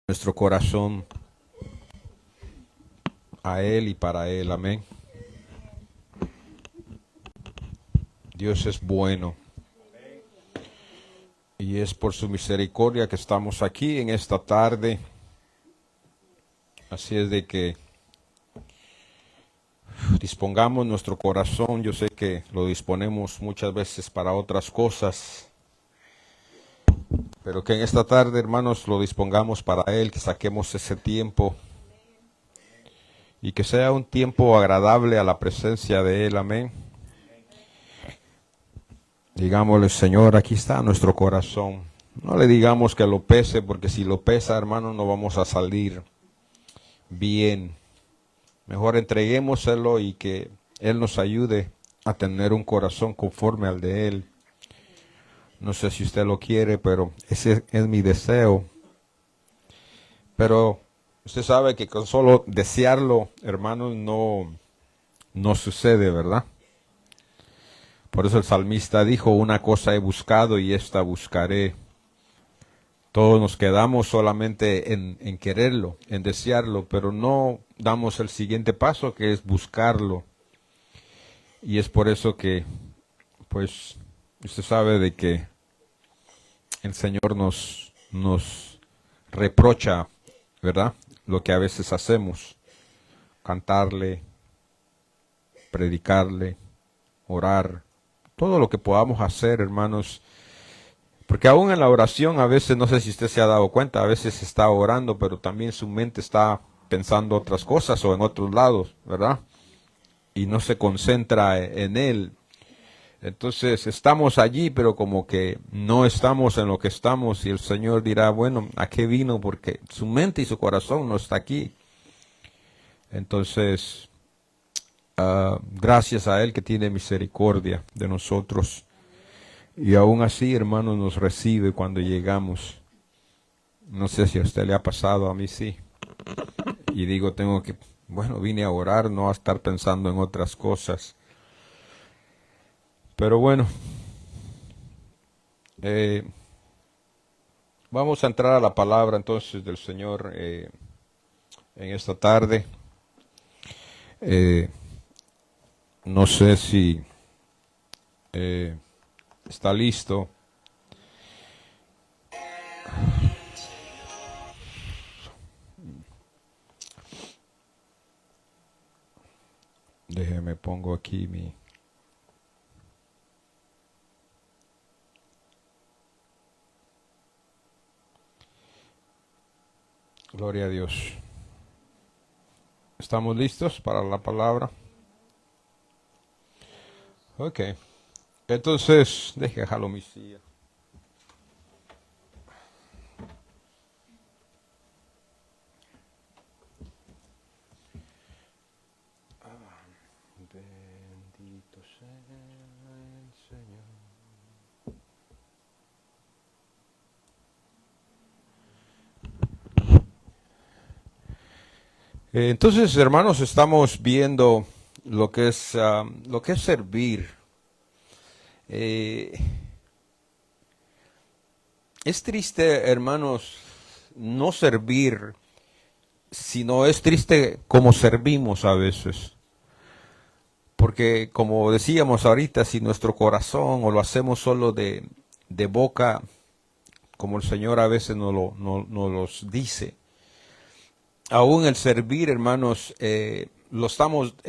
nuestro corazón a Él y para Él. Amén. Dios es bueno y es por su misericordia que estamos aquí en esta tarde. Así es de que dispongamos nuestro corazón. Yo sé que lo disponemos muchas veces para otras cosas, pero que en esta tarde, hermanos, lo dispongamos para Él, que saquemos ese tiempo y que sea un tiempo agradable a la presencia de Él. Amén. Digámosle, Señor, aquí está nuestro corazón. No le digamos que lo pese, porque si lo pesa, hermano, no vamos a salir bien. Mejor entreguémoselo y que Él nos ayude a tener un corazón conforme al de Él. No sé si usted lo quiere, pero ese es mi deseo. Pero usted sabe que con solo desearlo, hermanos, no sucede, ¿verdad? Por eso el salmista dijo, una cosa he buscado y esta buscaré. Todos nos quedamos solamente en quererlo, en desearlo, pero no damos el siguiente paso, que es buscarlo. Y es por eso que, pues, usted sabe de que el Señor nos reprocha, ¿verdad? Lo que a veces hacemos, cantarle, predicarle, orar, todo lo que podamos hacer, hermanos. Porque aún en la oración, a veces, no sé si usted se ha dado cuenta, a veces está orando, pero también su mente está pensando otras cosas o en otros lados, ¿verdad? Y no se concentra en Él. Entonces estamos allí, pero como que no estamos en lo que estamos, y el Señor dirá, bueno, ¿a qué vino? Porque su mente y su corazón no está aquí. Entonces, gracias a Él que tiene misericordia de nosotros. Y aún así, hermanos, nos recibe cuando llegamos. No sé si a usted le ha pasado, a mí sí. Y digo, bueno, vine a orar, no a estar pensando en otras cosas. Pero bueno, vamos a entrar a la palabra entonces del Señor en esta tarde. Eh, no sé si está listo. Déjeme pongo aquí mi... Gloria a Dios. ¿Estamos listos para la palabra? Ok. Entonces, deje jalo mi silla. Bendito sea el Señor. Entonces, hermanos, estamos viendo lo que es servir. Eh, es triste, hermanos, no servir, sino es triste como servimos a veces. Porque como decíamos ahorita, si nuestro corazón o lo hacemos solo de boca, como el Señor a veces nos los dice, aún el servir, hermanos, el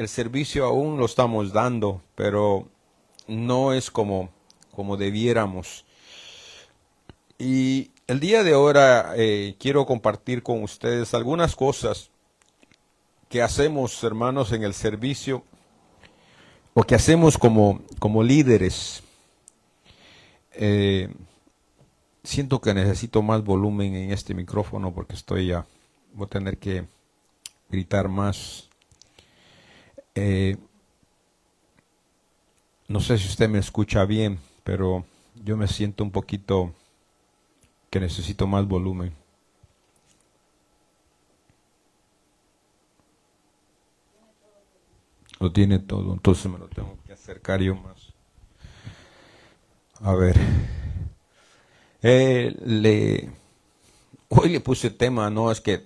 servicio aún lo estamos dando, pero no es como debiéramos. Y el día de ahora quiero compartir con ustedes algunas cosas que hacemos, hermanos, en el servicio o que hacemos como líderes. Eh, Siento que necesito más volumen en este micrófono porque voy a tener que gritar más. Eh, no sé si usted me escucha bien, pero yo me siento un poquito que necesito más volumen. Lo tiene todo, entonces me lo tengo que acercar yo más. A ver, le hoy le puse tema, no es que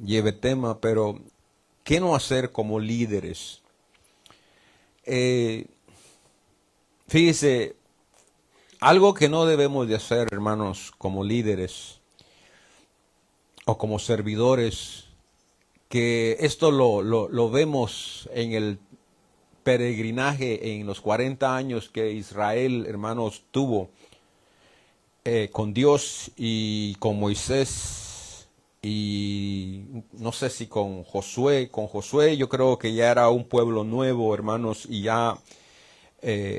lleve tema, pero ¿qué no hacer como líderes? Eh, Fíjese, algo que no debemos de hacer, hermanos, como líderes o como servidores, que esto lo vemos en el peregrinaje en los 40 años que Israel, hermanos, tuvo con Dios y con Moisés y no sé si con Josué. Con Josué yo creo que ya era un pueblo nuevo, hermanos, y ya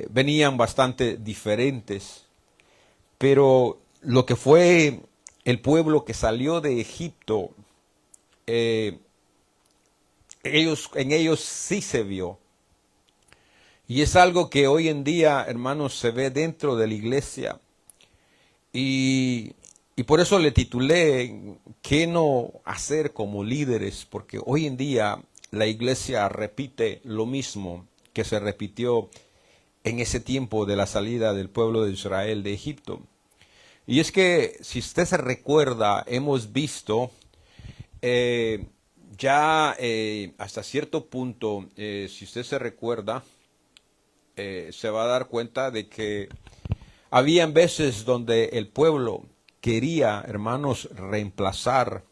venían bastante diferentes. Pero lo que fue el pueblo que salió de Egipto, eh, en ellos sí se vio. Y es algo que hoy en día, hermanos, se ve dentro de la iglesia. Y, y por eso le titulé ¿Qué no hacer como líderes? Porque hoy en día la iglesia repite lo mismo que se repitió en ese tiempo de la salida del pueblo de Israel de Egipto. Y es que, si usted se recuerda, hemos visto eh, ya hasta cierto punto, si usted se recuerda, se va a dar cuenta de que habían veces donde el pueblo quería, hermanos, reemplazar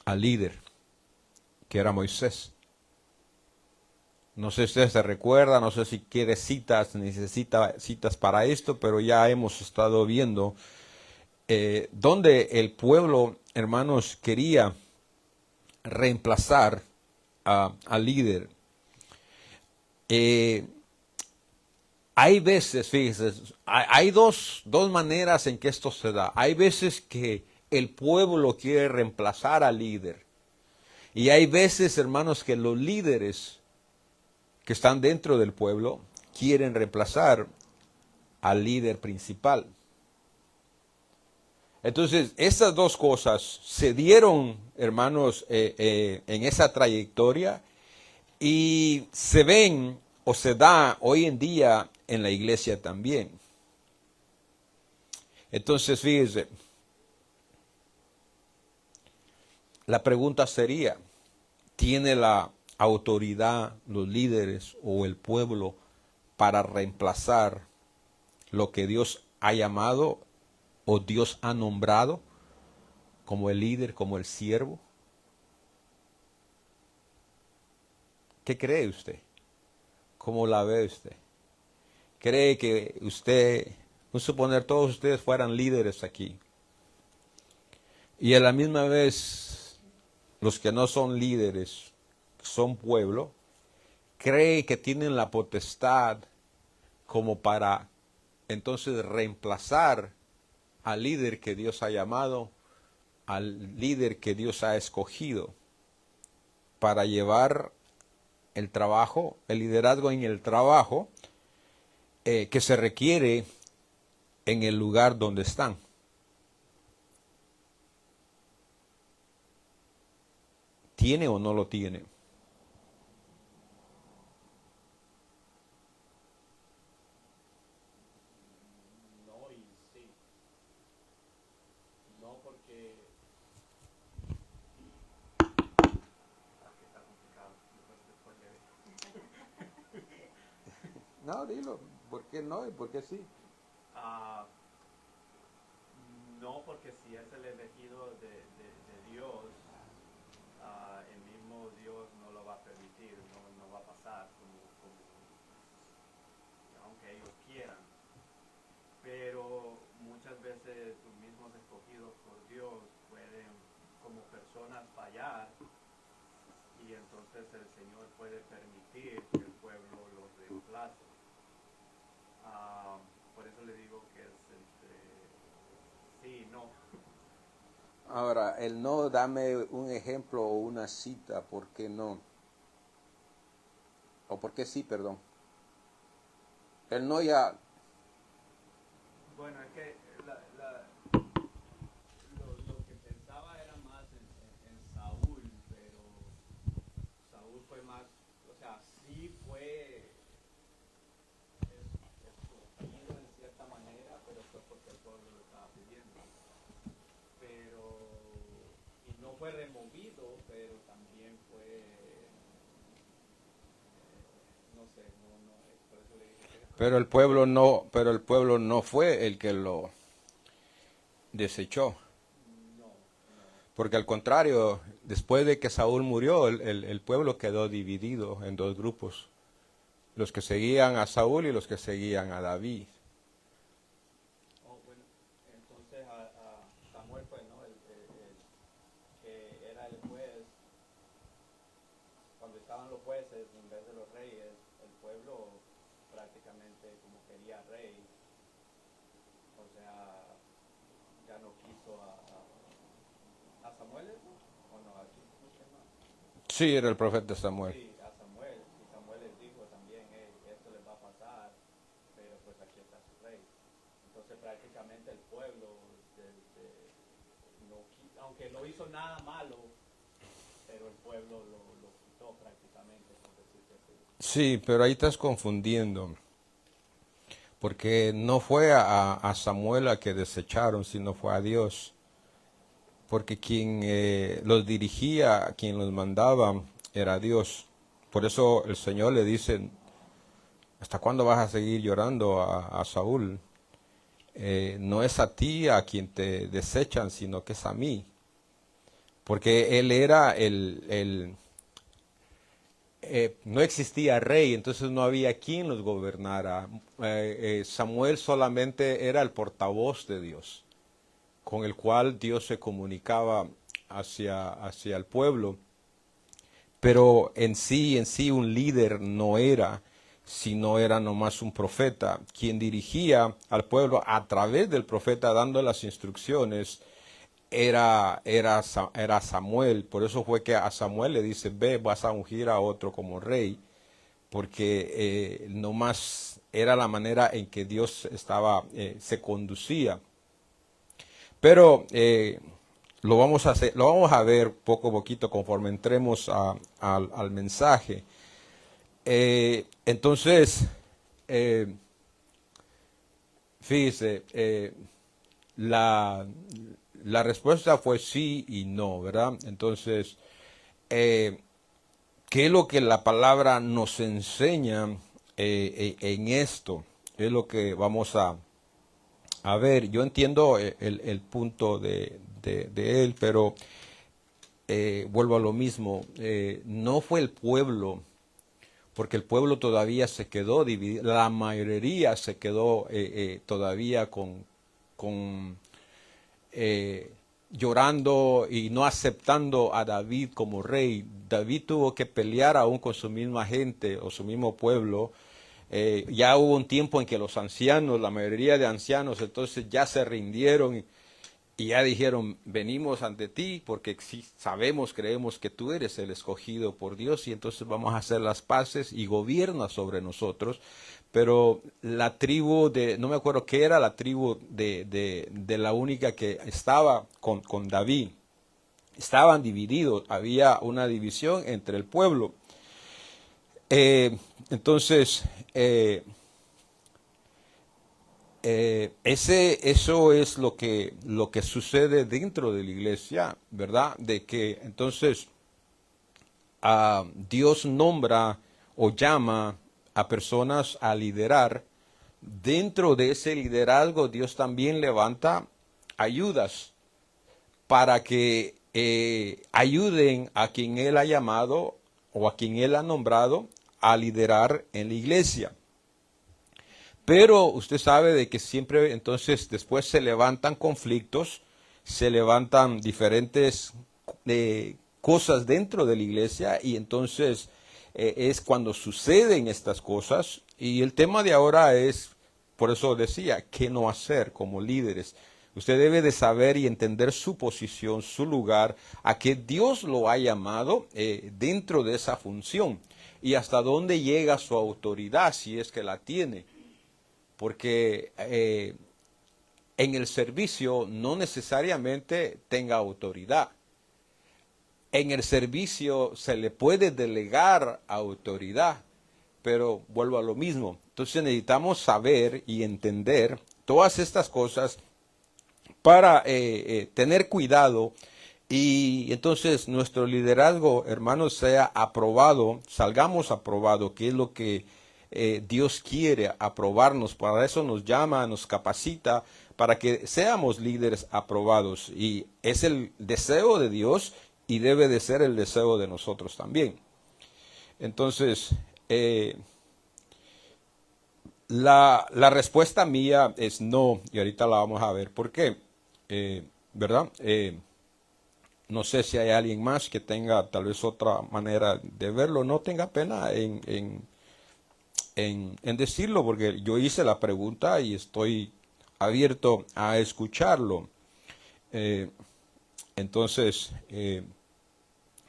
al líder, que era Moisés. No sé si usted se recuerda, no sé si quiere citas, necesita citas para esto, pero ya hemos estado viendo donde el pueblo, hermanos, quería reemplazar al líder. Eh, Hay veces, fíjese, hay dos maneras en que esto se da. Hay veces que el pueblo quiere reemplazar al líder. Y hay veces, hermanos, que los líderes que están dentro del pueblo quieren reemplazar al líder principal. Entonces, estas dos cosas se dieron, hermanos, en esa trayectoria y se ven o se da hoy en día en la iglesia también. Entonces, fíjese, la pregunta sería, ¿tiene la autoridad los líderes o el pueblo para reemplazar lo que Dios ha llamado o Dios ha nombrado como el líder, como el siervo? ¿Qué cree usted? ¿Cómo la ve usted? ¿Cree que usted, vamos a suponer todos ustedes fueran líderes aquí y a la misma vez los que no son líderes son pueblo? ¿Cree que tienen la potestad como para entonces reemplazar al líder que Dios ha llamado, al líder que Dios ha escogido para llevar el trabajo, el liderazgo en el trabajo que se requiere en el lugar donde están? ¿Tiene o no lo tiene? No y sí. No porque... Ah, que está complicado. Después No, dilo. ¿Por qué no y por qué sí? Ah, no porque si es el elegido de Dios, el mismo Dios no lo va a permitir, no va a pasar aunque ellos quieran. Pero muchas veces los mismos escogidos por Dios pueden como personas fallar y entonces el Señor puede permitir que el pueblo los reemplace. Ah, por eso le digo que es entre sí y no. Ahora, el no, dame un ejemplo o una cita, ¿por qué no? O por qué sí, perdón. El no ya, Bueno, es que lo que pensaba era más en Saúl, pero Saúl fue más, o sea, sí fue escogido en cierta manera, pero fue porque el pueblo lo estaba pidiendo. Pero fue removido, pero también fue, no sé, por eso le dije que Pero el pueblo no fue el que lo desechó. no, no. Porque al contrario, después de que Saúl murió, el pueblo quedó dividido en dos grupos. Los que seguían a Saúl y los que seguían a David. Oh, bueno, entonces a Samuel fue, ¿no? Que era el juez, cuando estaban los jueces en vez de los reyes, el pueblo prácticamente como quería rey, o sea, ya no quiso a Samuel, ¿eso? ¿O no? ¿A quién? ¿Cómo se llama? Sí, era el profeta Samuel. Sí, a Samuel, y Samuel les dijo también, hey, esto les va a pasar, pero pues aquí está su rey. Entonces prácticamente el pueblo, aunque no hizo nada malo, pero el pueblo lo quitó prácticamente, por decirlo así. Sí, pero ahí estás confundiendo. Porque no fue a Samuel a que desecharon, sino fue a Dios. Porque quien los dirigía, quien los mandaba, era Dios. Por eso el Señor le dice, ¿hasta cuándo vas a seguir llorando a Saúl? No es a ti a quien te desechan, sino que es a mí. Porque él era no existía rey, entonces no había quien los gobernara. Samuel solamente era el portavoz de Dios, con el cual Dios se comunicaba hacia el pueblo. Pero en sí un líder no era, sino era nomás un profeta, quien dirigía al pueblo a través del profeta dando las instrucciones. Era Samuel, por eso fue que a Samuel le dice, ve, vas a ungir a otro como rey, porque nomás era la manera en que Dios se conducía. Pero lo vamos a ver poco a poquito conforme entremos al mensaje. Entonces, fíjese, la respuesta fue sí y no, ¿verdad? Entonces, ¿qué es lo que la palabra nos enseña en esto? Es lo que vamos a ver. Yo entiendo el punto de él, pero vuelvo a lo mismo. No fue el pueblo, porque el pueblo todavía se quedó dividido, la mayoría se quedó todavía con llorando y no aceptando a David como rey. David tuvo que pelear aún con su misma gente o su mismo pueblo. Ya hubo un tiempo en que los ancianos, la mayoría de ancianos, entonces ya se rindieron y ya dijeron, venimos ante ti porque sí, sabemos, creemos que tú eres el escogido por Dios y entonces vamos a hacer las paces y gobierna sobre nosotros. Pero la tribu no me acuerdo qué era la tribu de la única que estaba con David. Estaban divididos, había una división entre el pueblo. Entonces, eso es lo que sucede dentro de la iglesia, ¿verdad? De que entonces Dios nombra o llama a personas a liderar. Dentro de ese liderazgo Dios también levanta ayudas para que ayuden a quien Él ha llamado o a quien Él ha nombrado a liderar en la iglesia. Pero usted sabe de que siempre entonces después se levantan conflictos, se levantan diferentes cosas dentro de la iglesia y entonces es cuando suceden estas cosas y el tema de ahora es, por eso decía, ¿qué no hacer como líderes? Usted debe de saber y entender su posición, su lugar, a que Dios lo ha llamado dentro de esa función y hasta dónde llega su autoridad si es que la tiene. Porque en el servicio no necesariamente tenga autoridad. En el servicio se le puede delegar autoridad, pero vuelvo a lo mismo. Entonces necesitamos saber y entender todas estas cosas para tener cuidado Y entonces nuestro liderazgo, hermanos, sea aprobado, salgamos aprobado, que es lo que Dios quiere, aprobarnos. Para eso nos llama, nos capacita, para que seamos líderes aprobados. Y es el deseo de Dios y debe de ser el deseo de nosotros también. Entonces, la respuesta mía es no, y ahorita la vamos a ver por qué, ¿verdad? No sé si hay alguien más que tenga tal vez otra manera de verlo. No tenga pena en decirlo, porque yo hice la pregunta y estoy abierto a escucharlo. Eh, entonces,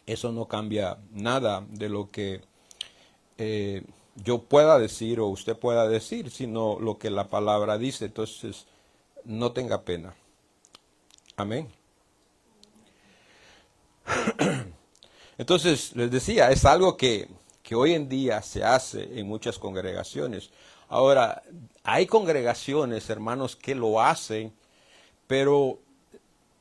eso no cambia nada de lo que yo pueda decir o usted pueda decir, sino lo que la palabra dice. Entonces, no tenga pena. Amén. Entonces, les decía, es algo que hoy en día se hace en muchas congregaciones. Ahora, hay congregaciones, hermanos, que lo hacen, pero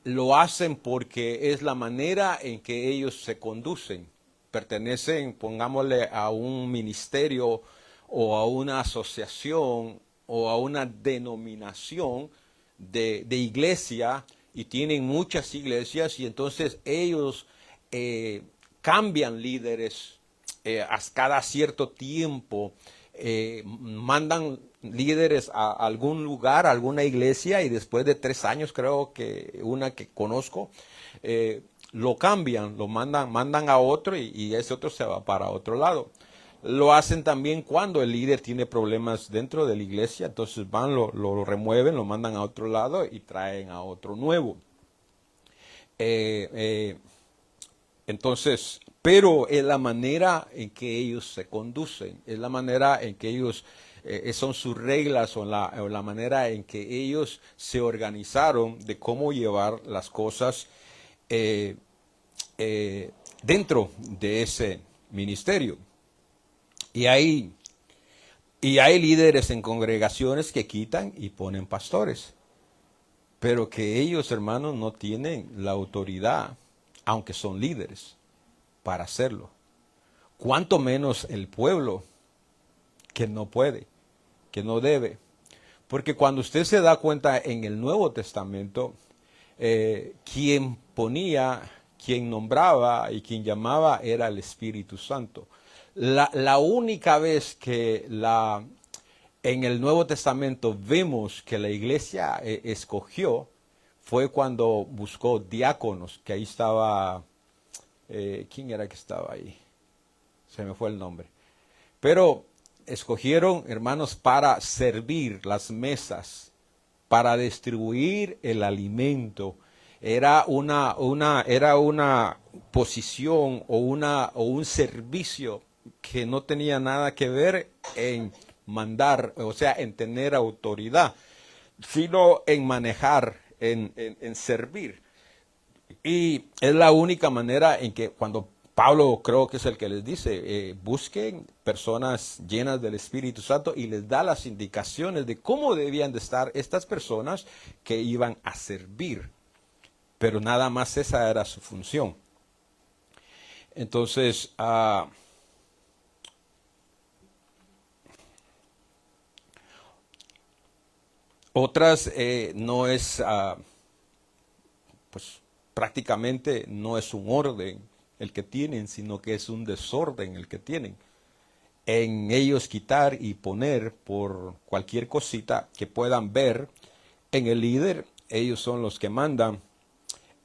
lo hacen porque es la manera en que ellos se conducen. Pertenecen, pongámosle, a un ministerio o a una asociación o a una denominación de iglesia, y tienen muchas iglesias, y entonces ellos cambian líderes cada cierto tiempo, mandan líderes a algún lugar, a alguna iglesia, y después de 3 años, creo que una que conozco, lo cambian, lo mandan a otro, y ese otro se va para otro lado. Lo hacen también cuando el líder tiene problemas dentro de la iglesia, entonces van, lo remueven, lo mandan a otro lado y traen a otro nuevo. Entonces, pero es la manera en que ellos se conducen, es la manera en que ellos, son sus reglas, o la manera en que ellos se organizaron de cómo llevar las cosas dentro de ese ministerio. Y hay líderes en congregaciones que quitan y ponen pastores, pero que ellos, hermanos, no tienen la autoridad, aunque son líderes, para hacerlo. Cuanto menos el pueblo, que no puede, que no debe. Porque cuando usted se da cuenta en el Nuevo Testamento, quien ponía, quien nombraba y quien llamaba era el Espíritu Santo. La única vez que en el Nuevo Testamento vemos que la iglesia escogió fue cuando buscó diáconos, que ahí estaba, ¿quién era que estaba ahí? Se me fue el nombre. Pero escogieron, hermanos, para servir las mesas, para distribuir el alimento. Era una posición o un servicio que no tenía nada que ver en mandar, o sea, en tener autoridad, sino en manejar, en servir. Y es la única manera en que cuando Pablo, creo que es el que les dice, busquen personas llenas del Espíritu Santo, y les da las indicaciones de cómo debían de estar estas personas que iban a servir. Pero nada más esa era su función. Entonces, otras no es, pues prácticamente no es un orden el que tienen, sino que es un desorden el que tienen. En ellos quitar y poner por cualquier cosita que puedan ver en el líder, ellos son los que mandan.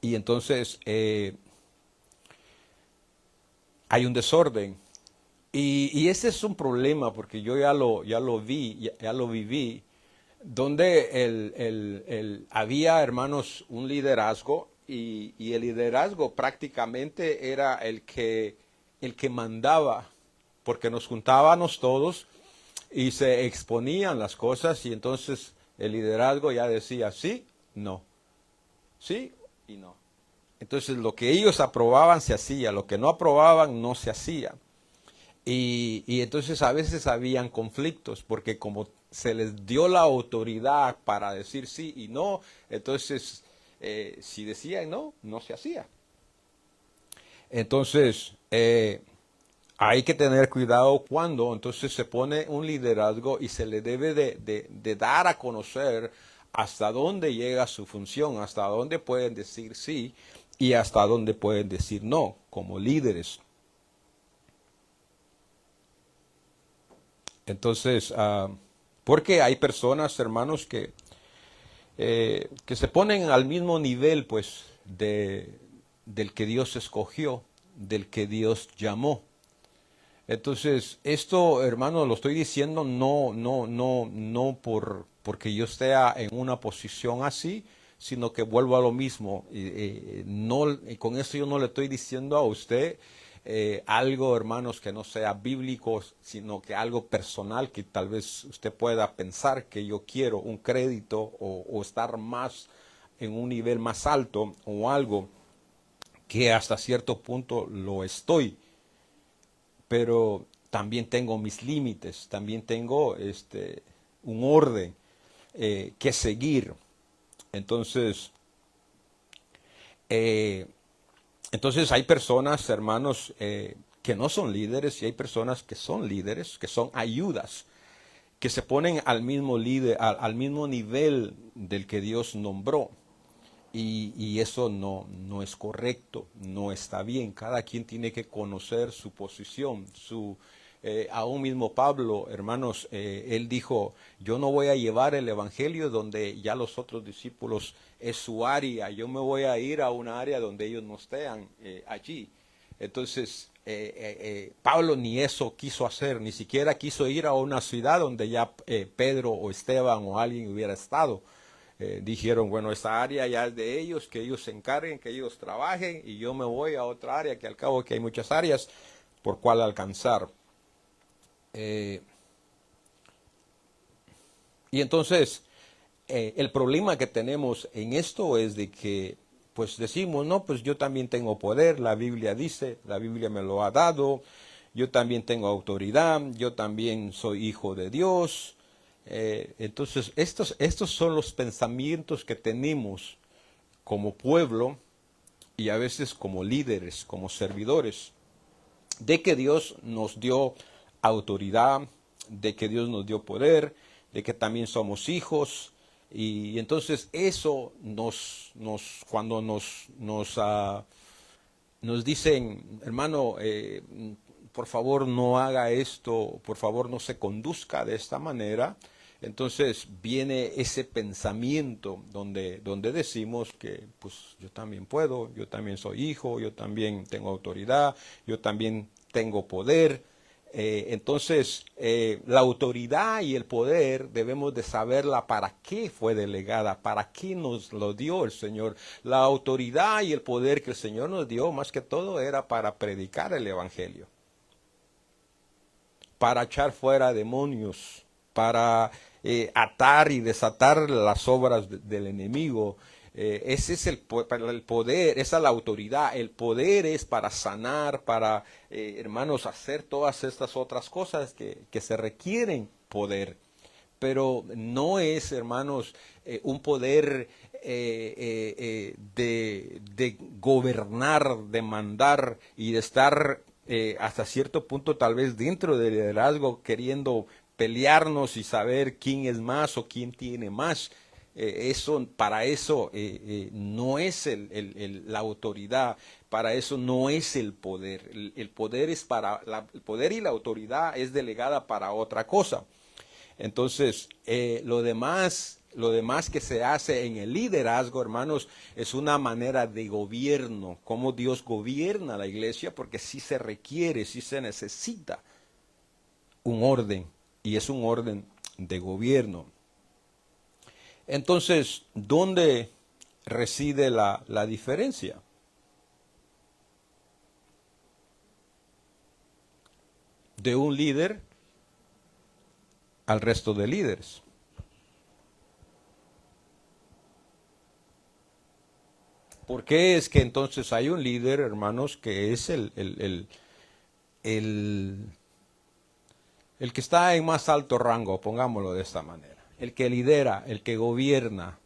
Y entonces hay un desorden. Y ese es un problema, porque yo ya lo vi, ya lo viví, donde había, hermanos, un liderazgo, y el liderazgo prácticamente era el que mandaba, porque nos juntábamos todos y se exponían las cosas, y entonces el liderazgo ya decía sí, no, sí y no. Entonces lo que ellos aprobaban se hacía, lo que no aprobaban no se hacía. Y entonces a veces habían conflictos, porque como se les dio la autoridad para decir sí y no, entonces si decían no, no se hacía. Entonces, hay que tener cuidado cuando entonces se pone un liderazgo y se le debe de dar a conocer hasta dónde llega su función, hasta dónde pueden decir sí y hasta dónde pueden decir no como líderes. Entonces, porque hay personas, hermanos, que se ponen al mismo nivel, pues, del que Dios escogió, del que Dios llamó. Entonces, esto, hermano, lo estoy diciendo no porque yo esté en una posición así, sino que vuelvo a lo mismo. Y con eso yo no le estoy diciendo a usted algo, hermanos, que no sea bíblico, sino que algo personal, que tal vez usted pueda pensar que yo quiero un crédito o estar más en un nivel más alto o algo que hasta cierto punto lo estoy, pero también tengo mis límites, también tengo un orden que seguir. Entonces, eh, entonces hay personas, hermanos, que no son líderes y hay personas que son líderes, que son ayudas, que se ponen al mismo líder, al mismo nivel del que Dios nombró. Y eso no es correcto, no está bien. Cada quien tiene que conocer su posición, aún mismo Pablo, hermanos, él dijo, yo no voy a llevar el evangelio donde ya los otros discípulos es su área, yo me voy a ir a una área donde ellos no estén allí. Entonces, Pablo ni eso quiso hacer, ni siquiera quiso ir a una ciudad donde ya Pedro o Esteban o alguien hubiera estado. Dijeron, bueno, esta área ya es de ellos, que ellos se encarguen, que ellos trabajen, y yo me voy a otra área, que al cabo que hay muchas áreas por cual alcanzar. Y entonces, el problema que tenemos en esto es de que, pues decimos, no, pues yo también tengo poder, la Biblia dice, la Biblia me lo ha dado, yo también tengo autoridad, yo también soy hijo de Dios. Entonces, estos son los pensamientos que tenemos como pueblo y a veces como líderes, como servidores, de que Dios nos dio autoridad, de que Dios nos dio poder, de que también somos hijos. Y entonces eso cuando nos dicen, hermano, por favor no haga esto, por favor no se conduzca de esta manera, entonces viene ese pensamiento donde decimos que pues yo también puedo, yo también soy hijo, yo también tengo autoridad, yo también tengo poder. Entonces, la autoridad y el poder debemos de saberla para qué fue delegada, para qué nos lo dio el Señor. La autoridad y el poder que el Señor nos dio, más que todo, era para predicar el Evangelio, para echar fuera demonios, para atar y desatar las obras del enemigo. Ese es el poder, esa es la autoridad. El poder es para sanar, para, hermanos, hacer todas estas otras cosas que se requieren poder. Pero no es, hermanos, un poder de gobernar, de mandar y de estar hasta cierto punto tal vez dentro del liderazgo queriendo pelearnos y saber quién es más o quién tiene más. Para eso no es la autoridad, para eso no es el poder. El poder es el poder y la autoridad es delegada para otra cosa. Entonces, lo demás que se hace en el liderazgo, hermanos, es una manera de gobierno, cómo Dios gobierna la iglesia, porque sí se requiere, sí se necesita un orden, y es un orden de gobierno. Entonces, ¿dónde reside la diferencia? De un líder al resto de líderes. ¿Por qué es que entonces hay un líder, hermanos, que es el que está en más alto rango, pongámoslo de esta manera? El que lidera, el que gobierna,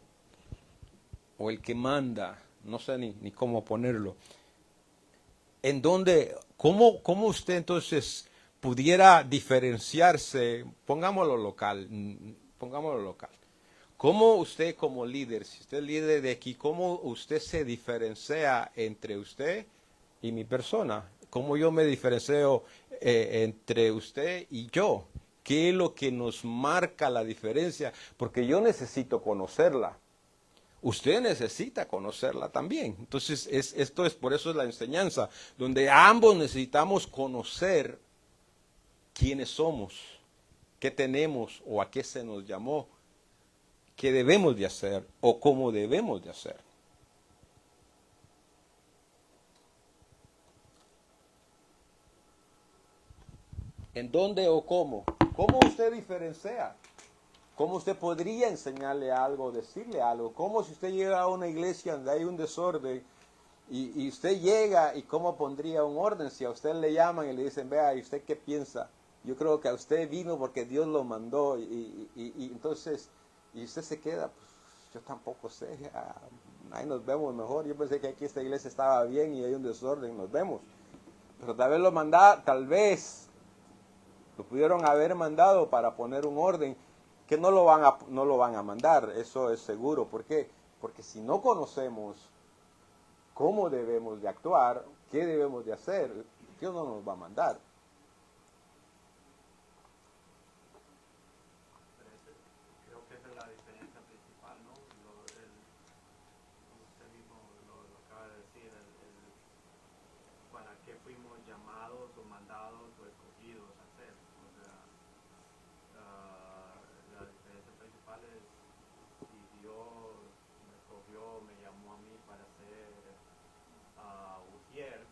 o el que manda, no sé ni cómo ponerlo. en donde, cómo usted entonces pudiera diferenciarse, pongámoslo local. ¿Cómo usted como líder, si usted es líder de aquí, cómo usted se diferencia entre usted y mi persona? ¿Cómo yo me diferencio entre usted y yo? ¿Qué es lo que nos marca la diferencia? Porque yo necesito conocerla. Usted necesita conocerla también. Entonces, esto es por eso es la enseñanza, donde ambos necesitamos conocer quiénes somos, qué tenemos o a qué se nos llamó, qué debemos de hacer o cómo debemos de hacer. ¿En dónde o cómo? ¿Cómo usted diferencia? ¿Cómo usted podría enseñarle algo, decirle algo? ¿Cómo si usted llega a una iglesia donde hay un desorden y usted llega y cómo pondría un orden? Si a usted le llaman y le dicen, vea, ¿y usted qué piensa? Yo creo que a usted vino porque Dios lo mandó y entonces, y usted se queda, pues yo tampoco sé, ahí nos vemos mejor. Yo pensé que aquí esta iglesia estaba bien y hay un desorden, nos vemos. Pero tal vez lo pudieron haber mandado para poner un orden que no lo van a mandar, eso es seguro. ¿Por qué? Porque si no conocemos cómo debemos de actuar, qué debemos de hacer, Dios no nos va a mandar. Creo que esa es la diferencia principal, ¿no? Usted mismo lo acaba de decir, para qué fuimos llamados o mandados o escogidos a hacer. O sea, la diferencia principal es si Dios me escogió, me llamó a mí para ser ujier,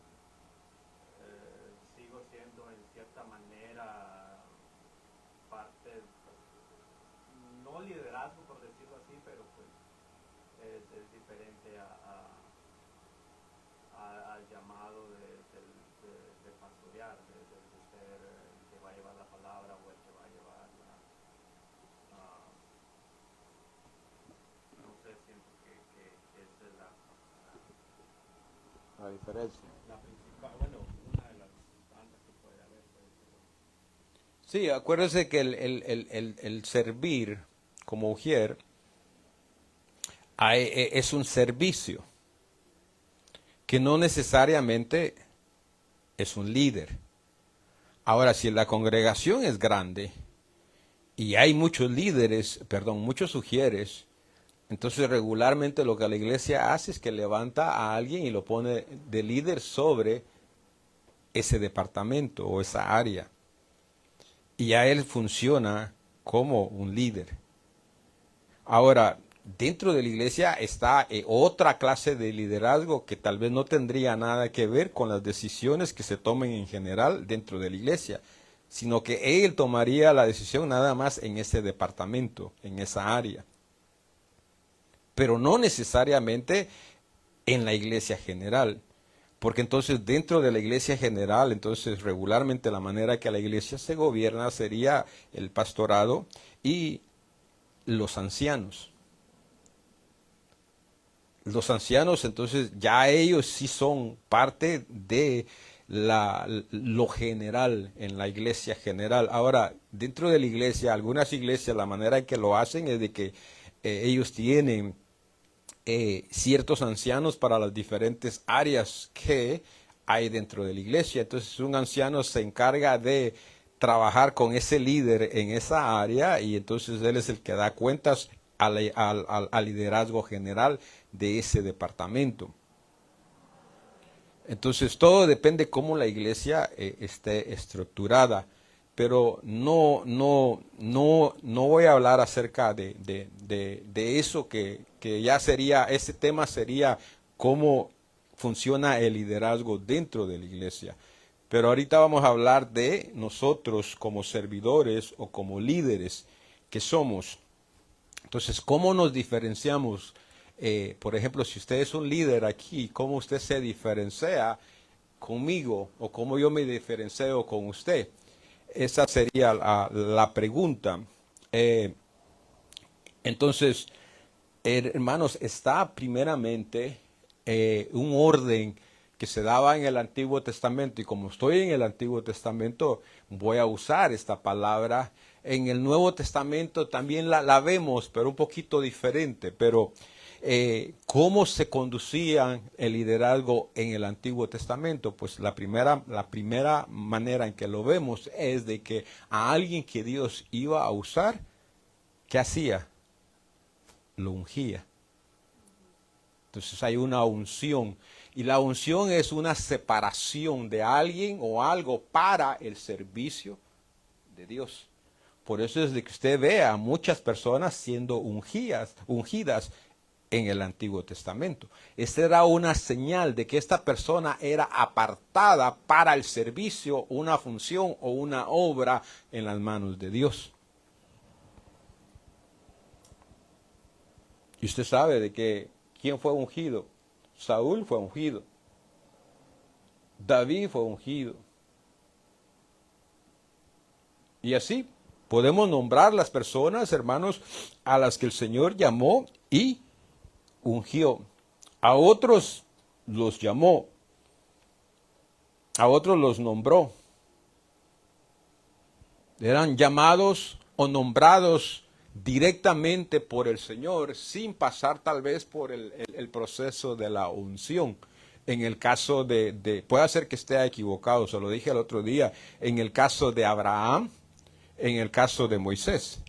sigo siendo en cierta manera parte, no liderazgo por decirlo así, pero pues es diferente al llamado de pastorear, de ser el que va a llevar la palabra o el que va a llevar no sé, siento que esa es La diferencia. la principal, bueno, una de las tantas que puede haber. Sí, acuérdese que el servir como ujier es un servicio que no necesariamente es un líder. Ahora, si la congregación es grande y hay muchos líderes, perdón, muchos ujieres, entonces regularmente lo que la iglesia hace es que levanta a alguien y lo pone de líder sobre ese departamento o esa área. Y a él funciona como un líder. Ahora, dentro de la iglesia está otra clase de liderazgo que tal vez no tendría nada que ver con las decisiones que se tomen en general dentro de la iglesia, sino que él tomaría la decisión nada más en ese departamento, en esa área. Pero no necesariamente en la iglesia general. Porque entonces dentro de la iglesia general, entonces regularmente la manera que la iglesia se gobierna sería el pastorado y los ancianos. Los ancianos entonces ya ellos sí son parte de lo general en la iglesia general. Ahora, dentro de la iglesia, algunas iglesias la manera en que lo hacen es de que ellos tienen ciertos ancianos para las diferentes áreas que hay dentro de la iglesia. Entonces un anciano se encarga de trabajar con ese líder en esa área y entonces él es el que da cuentas al liderazgo general de ese departamento. Entonces todo depende cómo la iglesia esté estructurada, pero no voy a hablar acerca de eso que ya sería, ese tema sería cómo funciona el liderazgo dentro de la iglesia. Pero ahorita vamos a hablar de nosotros como servidores o como líderes que somos. Entonces, ¿cómo nos diferenciamos? Por ejemplo, si usted es un líder aquí, ¿cómo usted se diferencia conmigo o cómo yo me diferencio con usted? Esa sería la pregunta. Entonces, hermanos, está primeramente un orden que se daba en el Antiguo Testamento, y como estoy en el Antiguo Testamento, voy a usar esta palabra. En el Nuevo Testamento también la vemos, pero un poquito diferente. Pero ¿cómo se conducía el liderazgo en el Antiguo Testamento? Pues la primera manera en que lo vemos es de que a alguien que Dios iba a usar, ¿qué hacía? Lo ungía. Entonces hay una unción, y la unción es una separación de alguien o algo para el servicio de Dios. Por eso es de que usted ve a muchas personas siendo ungidas en el Antiguo Testamento. Esta era una señal de que esta persona era apartada para el servicio, una función o una obra en las manos de Dios. Y usted sabe de que ¿quién fue ungido? Saúl fue ungido. David fue ungido. Y así podemos nombrar las personas, hermanos, a las que el Señor llamó y ungió. A otros los llamó. A otros los nombró. Eran llamados o nombrados directamente por el Señor, sin pasar tal vez por el proceso de la unción. En el caso puede ser que esté equivocado, se lo dije el otro día, en el caso de Abraham, en el caso de Moisés.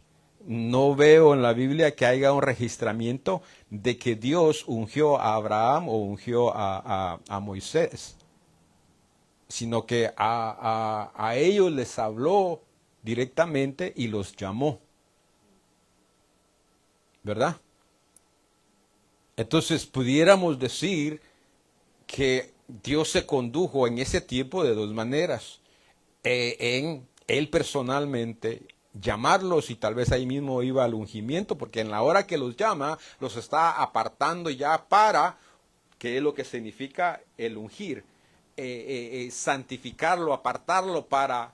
No veo en la Biblia que haya un registramiento de que Dios ungió a Abraham o ungió a Moisés, sino que a ellos les habló directamente y los llamó. ¿Verdad? Entonces pudiéramos decir que Dios se condujo en ese tiempo de dos maneras. En Él personalmente llamarlos, y tal vez ahí mismo iba al ungimiento, porque en la hora que los llama, los está apartando ya para, que es lo que significa el ungir, santificarlo, apartarlo para,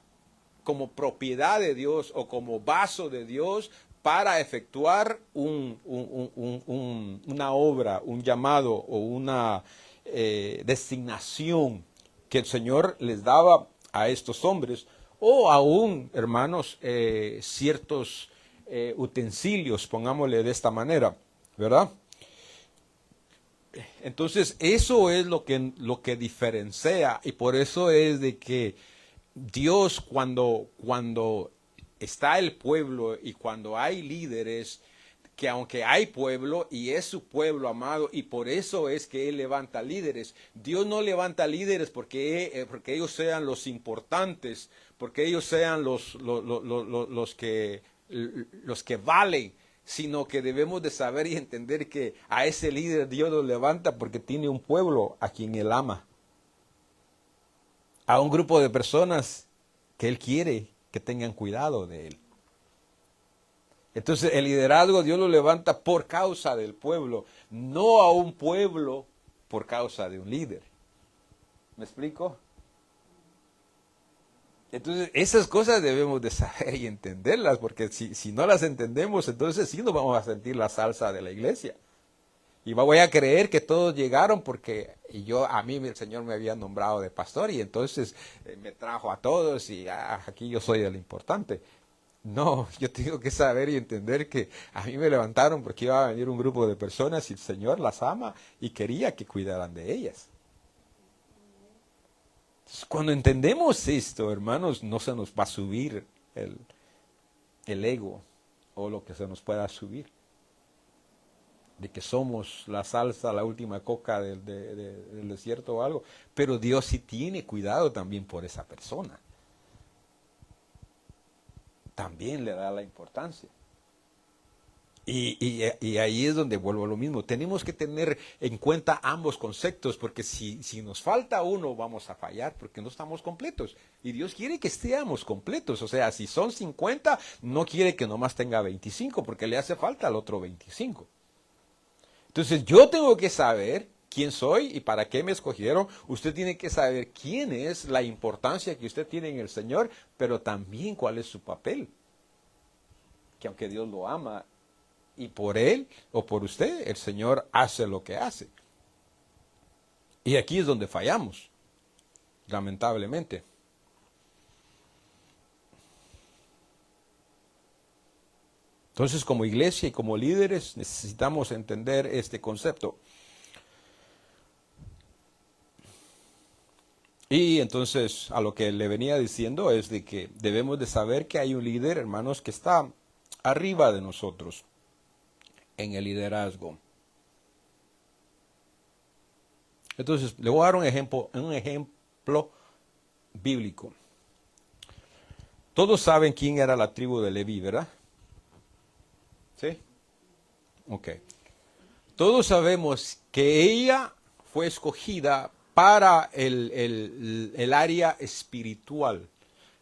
como propiedad de Dios o como vaso de Dios, para efectuar una obra, un llamado o una designación que el Señor les daba a estos hombres, o aún, hermanos, ciertos utensilios, pongámosle de esta manera, ¿verdad? Entonces, eso es lo que diferencia, y por eso es de que Dios, cuando está el pueblo y cuando hay líderes, que aunque hay pueblo y es su pueblo amado, y por eso es que Él levanta líderes, Dios no levanta líderes porque ellos sean los importantes, porque ellos sean los que valen, sino que debemos de saber y entender que a ese líder Dios lo levanta porque tiene un pueblo a quien Él ama, a un grupo de personas que Él quiere que tengan cuidado de Él. Entonces el liderazgo Dios lo levanta por causa del pueblo, no a un pueblo por causa de un líder. ¿Me explico? Entonces esas cosas debemos de saber y entenderlas, porque si no las entendemos, entonces sí nos vamos a sentir la salsa de la iglesia. Y voy a creer que todos llegaron porque a mí el Señor me había nombrado de pastor, y entonces me trajo a todos y aquí yo soy el importante. No, yo tengo que saber y entender que a mí me levantaron porque iba a venir un grupo de personas y el Señor las ama y quería que cuidaran de ellas. Entonces, cuando entendemos esto, hermanos, no se nos va a subir el ego o lo que se nos pueda subir, de que somos la salsa, la última coca del desierto o algo, pero Dios sí tiene cuidado también por esa persona. También le da la importancia. Y ahí es donde vuelvo a lo mismo. Tenemos que tener en cuenta ambos conceptos, porque si nos falta uno, vamos a fallar, porque no estamos completos. Y Dios quiere que estemos completos. O sea, si son 50, no quiere que nomás tenga 25, porque le hace falta al otro 25. Entonces yo tengo que saber quién soy y para qué me escogieron. Usted tiene que saber quién es, la importancia que usted tiene en el Señor, pero también cuál es su papel. Que aunque Dios lo ama, y por él o por usted, el Señor hace lo que hace. Y aquí es donde fallamos, lamentablemente. Entonces, como iglesia y como líderes, necesitamos entender este concepto. Y entonces, a lo que le venía diciendo es de que debemos de saber que hay un líder, hermanos, que está arriba de nosotros en el liderazgo. Entonces, le voy a dar un ejemplo bíblico. Todos saben quién era la tribu de Leví, ¿verdad? ¿Sí? Ok. Todos sabemos que ella fue escogida para el área espiritual,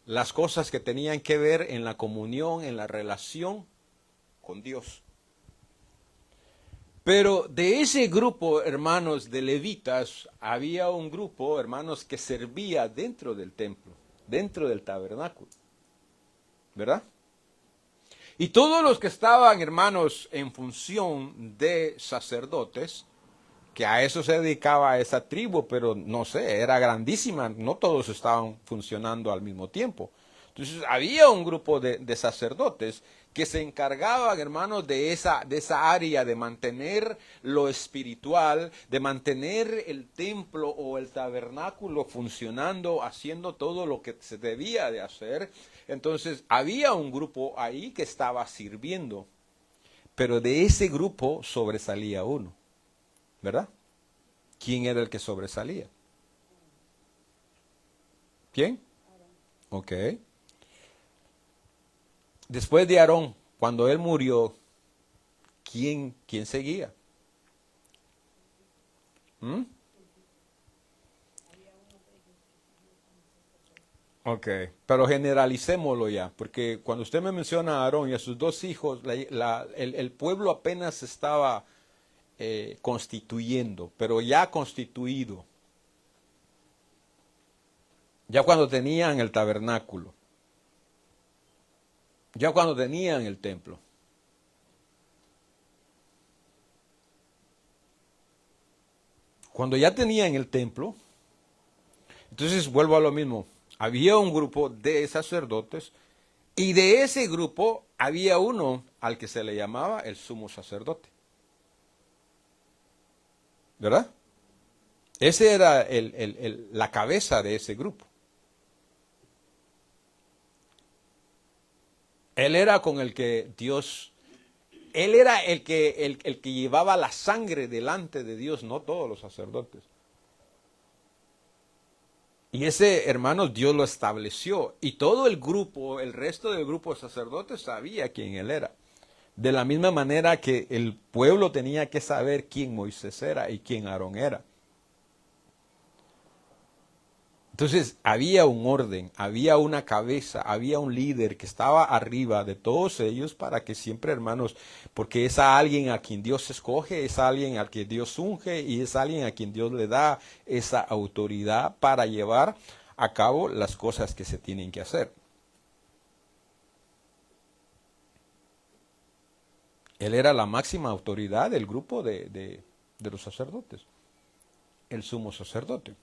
las cosas que tenían que ver en la comunión, en la relación con Dios. Pero de ese grupo, hermanos, de levitas, había un grupo, hermanos, que servía dentro del templo, dentro del tabernáculo, ¿verdad? Y todos los que estaban, hermanos, en función de sacerdotes, que a eso se dedicaba esa tribu, pero no sé, era grandísima, no todos estaban funcionando al mismo tiempo. Entonces había un grupo de sacerdotes que se encargaban, hermanos, de esa área, de mantener lo espiritual, de mantener el templo o el tabernáculo funcionando, haciendo todo lo que se debía de hacer. Entonces había un grupo ahí que estaba sirviendo, pero de ese grupo sobresalía uno, ¿verdad? ¿Quién era el que sobresalía? ¿Quién? Ok. Después de Aarón, cuando él murió, ¿quién seguía? ¿Mm? Ok, pero generalicémoslo ya, porque cuando usted me menciona a Aarón y a sus dos hijos, el pueblo apenas se estaba constituyendo, pero ya constituido, ya cuando tenían el tabernáculo, ya cuando tenían el templo. Cuando ya tenían el templo, entonces vuelvo a lo mismo. Había un grupo de sacerdotes y de ese grupo había uno al que se le llamaba el sumo sacerdote. ¿Verdad? Ese era la cabeza de ese grupo. Él era con el que Dios, él era el que llevaba la sangre delante de Dios, no todos los sacerdotes. Y ese, hermanos, Dios lo estableció. Y todo el grupo, el resto del grupo de sacerdotes sabía quién él era. De la misma manera que el pueblo tenía que saber quién Moisés era y quién Aarón era. Entonces había un orden, había una cabeza, había un líder que estaba arriba de todos ellos para que siempre, hermanos, porque es a alguien a quien Dios escoge, es a alguien al que Dios unge y es a alguien a quien Dios le da esa autoridad para llevar a cabo las cosas que se tienen que hacer. Él era la máxima autoridad del grupo de los sacerdotes, el sumo sacerdote.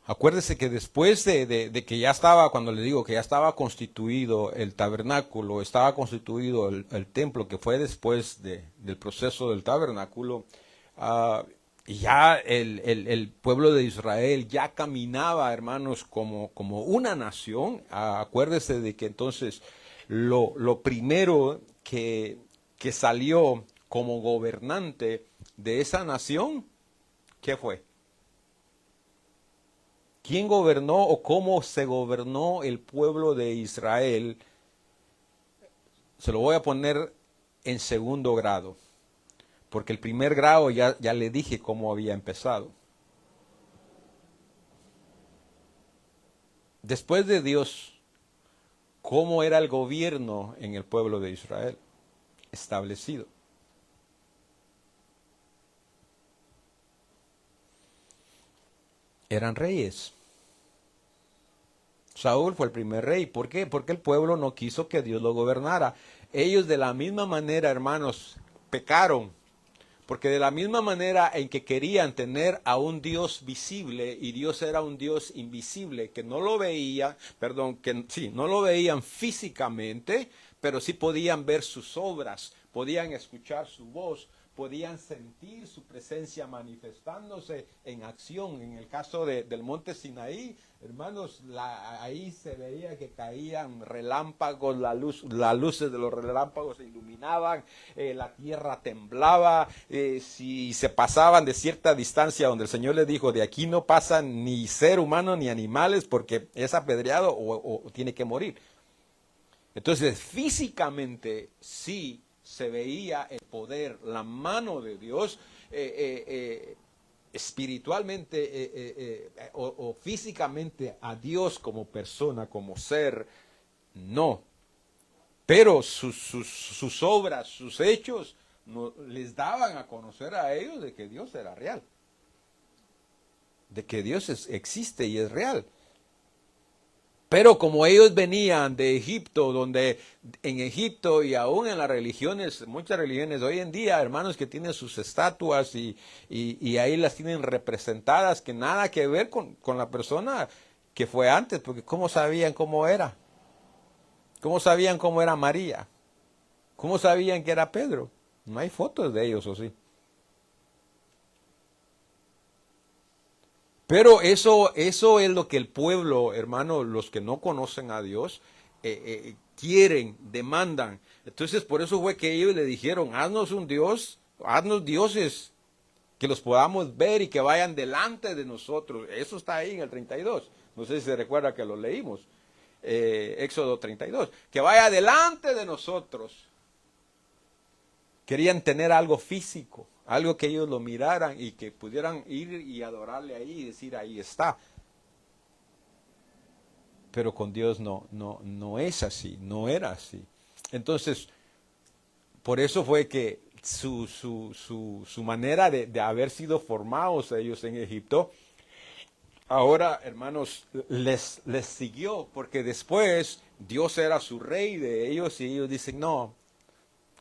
Acuérdese que después de que ya estaba, cuando le digo que ya estaba constituido el tabernáculo, estaba constituido el templo, que fue después del proceso del tabernáculo, ya el pueblo de Israel ya caminaba, hermanos, como una nación. Acuérdese de que entonces lo primero que salió como gobernante de esa nación, ¿qué fue? ¿Quién gobernó o cómo se gobernó el pueblo de Israel? Se lo voy a poner en segundo grado, porque el primer grado ya le dije cómo había empezado. Después de Dios, ¿cómo era el gobierno en el pueblo de Israel? Establecido. Eran reyes. Saúl fue el primer rey. ¿Por qué? Porque el pueblo no quiso que Dios lo gobernara. Ellos de la misma manera, hermanos, pecaron. Porque de la misma manera en que querían tener a un Dios visible y Dios era un Dios invisible, que no lo veían, perdón, que sí, no lo veían físicamente, pero sí podían ver sus obras, podían escuchar su voz, podían sentir su presencia manifestándose en acción. En el caso del monte Sinaí, hermanos, ahí se veía que caían relámpagos, las luces de los relámpagos se iluminaban, la tierra temblaba, si se pasaban de cierta distancia donde el Señor les dijo, de aquí no pasa ni ser humano ni animales porque es apedreado o tiene que morir. Entonces, físicamente sí se veía el poder, la mano de Dios, espiritualmente o físicamente a Dios como persona, como ser, no. Pero sus obras, sus hechos, les daban a conocer a ellos de que Dios era real, de que Dios existe y es real. Pero como ellos venían de Egipto, donde en Egipto y aún en las religiones, muchas religiones hoy en día, hermanos, que tienen sus estatuas y ahí las tienen representadas, que nada que ver con la persona que fue antes, porque ¿cómo sabían cómo era? ¿Cómo sabían cómo era María? ¿Cómo sabían que era Pedro? No hay fotos de ellos, ¿o sí? Pero eso es lo que el pueblo, hermano, los que no conocen a Dios, quieren, demandan. Entonces, por eso fue que ellos le dijeron, haznos un Dios, haznos dioses, que los podamos ver y que vayan delante de nosotros. Eso está ahí en el 32. No sé si se recuerda que lo leímos. Éxodo 32. Que vaya delante de nosotros. Querían tener algo físico, algo que ellos lo miraran y que pudieran ir y adorarle ahí y decir, ahí está. Pero con Dios no es así, no era así. Entonces, por eso fue que su manera de haber sido formados ellos en Egipto, ahora, hermanos, les siguió, porque después Dios era su rey de ellos y ellos dicen, no,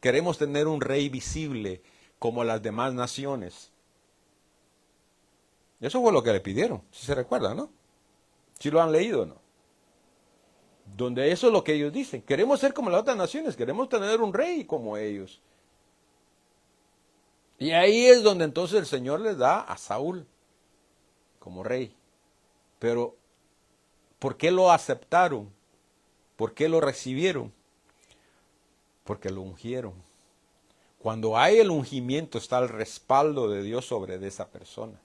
queremos tener un rey visible como las demás naciones. Eso fue lo que le pidieron, si se recuerdan, ¿no? Si lo han leído, ¿no? Donde eso es lo que ellos dicen. Queremos ser como las otras naciones, queremos tener un rey como ellos. Y ahí es donde entonces el Señor les da a Saúl como rey. Pero, ¿por qué lo aceptaron? ¿Por qué lo recibieron? Porque lo ungieron. Cuando hay el ungimiento está el respaldo de Dios sobre de esa persona.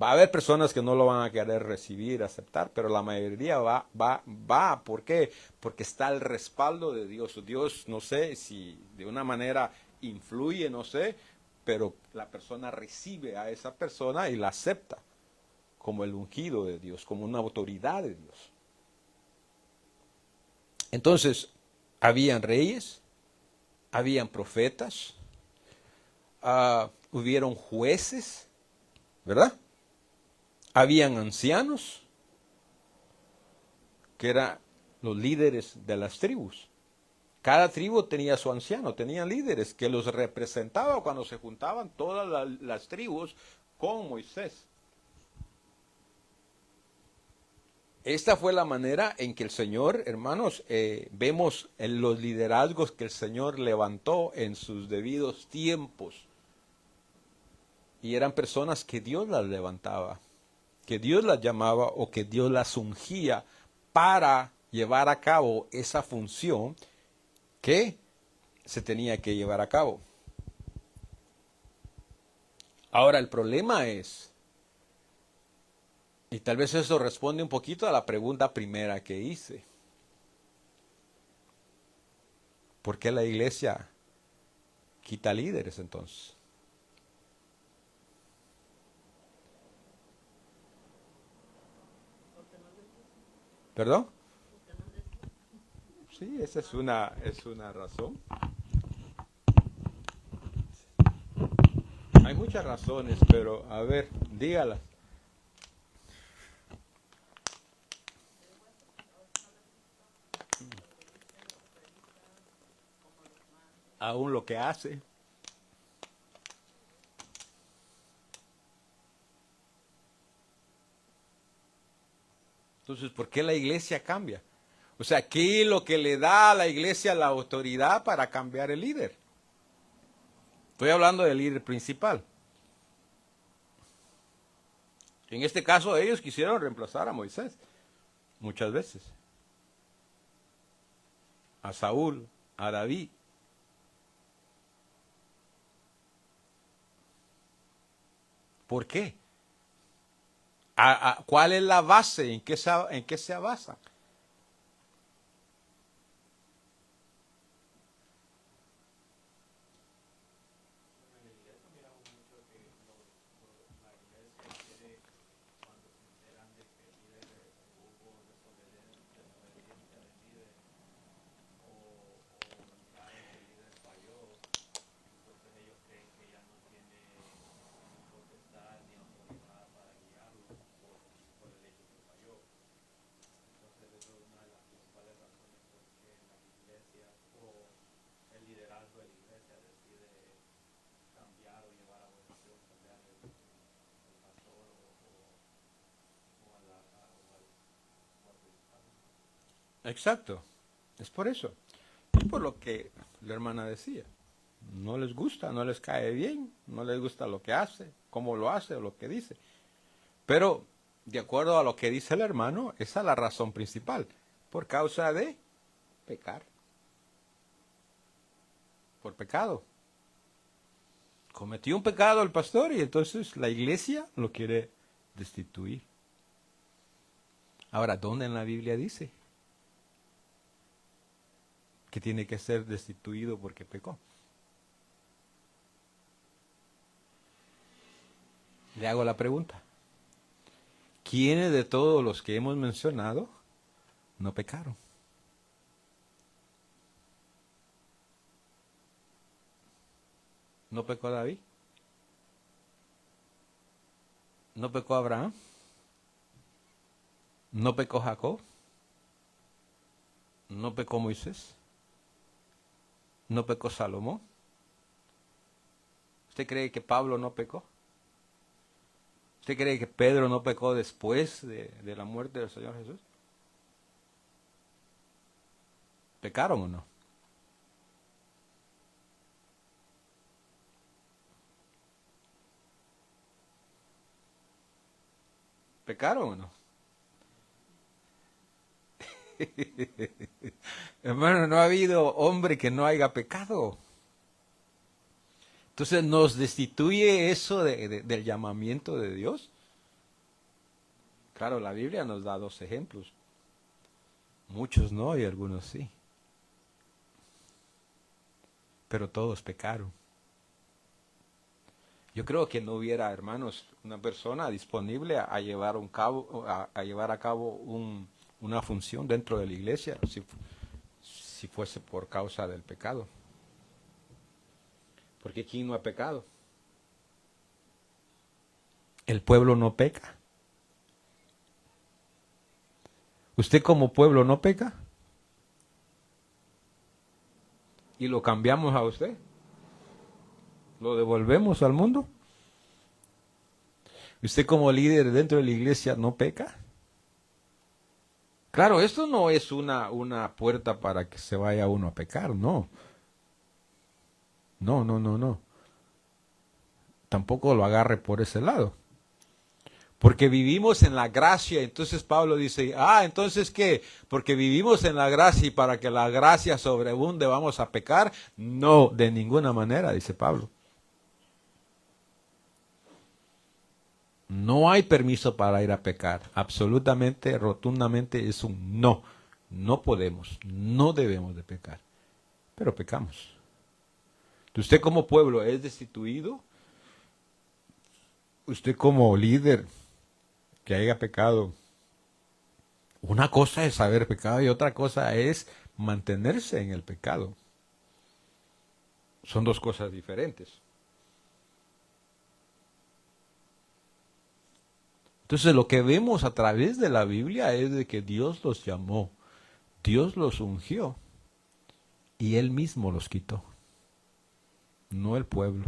Va a haber personas que no lo van a querer recibir, aceptar, pero la mayoría va. ¿Por qué? Porque está el respaldo de Dios. Dios, no sé si de una manera influye, no sé, pero la persona recibe a esa persona y la acepta como el ungido de Dios, como una autoridad de Dios. Entonces, habían reyes, habían profetas, hubieron jueces, ¿verdad? Habían ancianos, que eran los líderes de las tribus. Cada tribu tenía su anciano, tenían líderes que los representaban cuando se juntaban todas las tribus con Moisés. Esta fue la manera en que el Señor, hermanos, vemos en los liderazgos que el Señor levantó en sus debidos tiempos. Y eran personas que Dios las levantaba, que Dios las llamaba o que Dios las ungía para llevar a cabo esa función que se tenía que llevar a cabo. Ahora el problema es, y tal vez eso responde un poquito a la pregunta primera que hice, ¿por qué la iglesia quita líderes entonces? ¿Perdón? Sí, esa es una razón. Hay muchas razones, pero a ver, dígalas. Aún lo que hace. Entonces, ¿por qué la iglesia cambia? O sea, ¿qué es lo que le da a la iglesia la autoridad para cambiar el líder? Estoy hablando del líder principal. En este caso, ellos quisieron reemplazar a Moisés muchas veces. A Saúl, a David. ¿Por qué? ¿Cuál es la base? ¿En qué se basa? Exacto. Es por eso. Es por lo que la hermana decía. No les gusta, no les cae bien, no les gusta lo que hace, cómo lo hace o lo que dice. Pero, de acuerdo a lo que dice el hermano, esa es la razón principal. Por causa de pecar. Por pecado. Cometió un pecado el pastor y entonces la iglesia lo quiere destituir. Ahora, ¿dónde en la Biblia dice que tiene que ser destituido porque pecó? Le hago la pregunta. ¿Quiénes de todos los que hemos mencionado no pecaron? ¿No pecó David? ¿No pecó Abraham? ¿No pecó Jacob? ¿No pecó Moisés? ¿No pecó Salomón? ¿Usted cree que Pablo no pecó? ¿Usted cree que Pedro no pecó después de la muerte del Señor Jesús? ¿Pecaron o no? ¿Pecaron o no? Hermano, no ha habido hombre que no haya pecado. Entonces, ¿nos destituye eso del llamamiento de Dios? Claro, la Biblia nos da 2 ejemplos. Muchos no y algunos sí. Pero todos pecaron. Yo creo que no hubiera, hermanos, una persona disponible a llevar a cabo una función dentro de la iglesia si fuese por causa del pecado. Porque ¿quién no ha pecado? El pueblo no peca. ¿Usted como pueblo no peca? ¿Y lo cambiamos a usted? ¿Lo devolvemos al mundo? ¿Usted como líder dentro de la iglesia no peca? Claro, esto no es una puerta para que se vaya uno a pecar, no. No. Tampoco lo agarre por ese lado. Porque vivimos en la gracia, entonces Pablo dice, entonces ¿qué? Porque vivimos en la gracia y para que la gracia sobreabunde vamos a pecar. No, de ninguna manera, dice Pablo. No hay permiso para ir a pecar. Absolutamente, rotundamente es un no. No podemos, no debemos de pecar. Pero pecamos. Usted como pueblo es destituido. Usted como líder que haya pecado. Una cosa es haber pecado y otra cosa es mantenerse en el pecado. Son 2 cosas diferentes. Entonces lo que vemos a través de la Biblia es de que Dios los llamó, Dios los ungió y Él mismo los quitó. No el pueblo,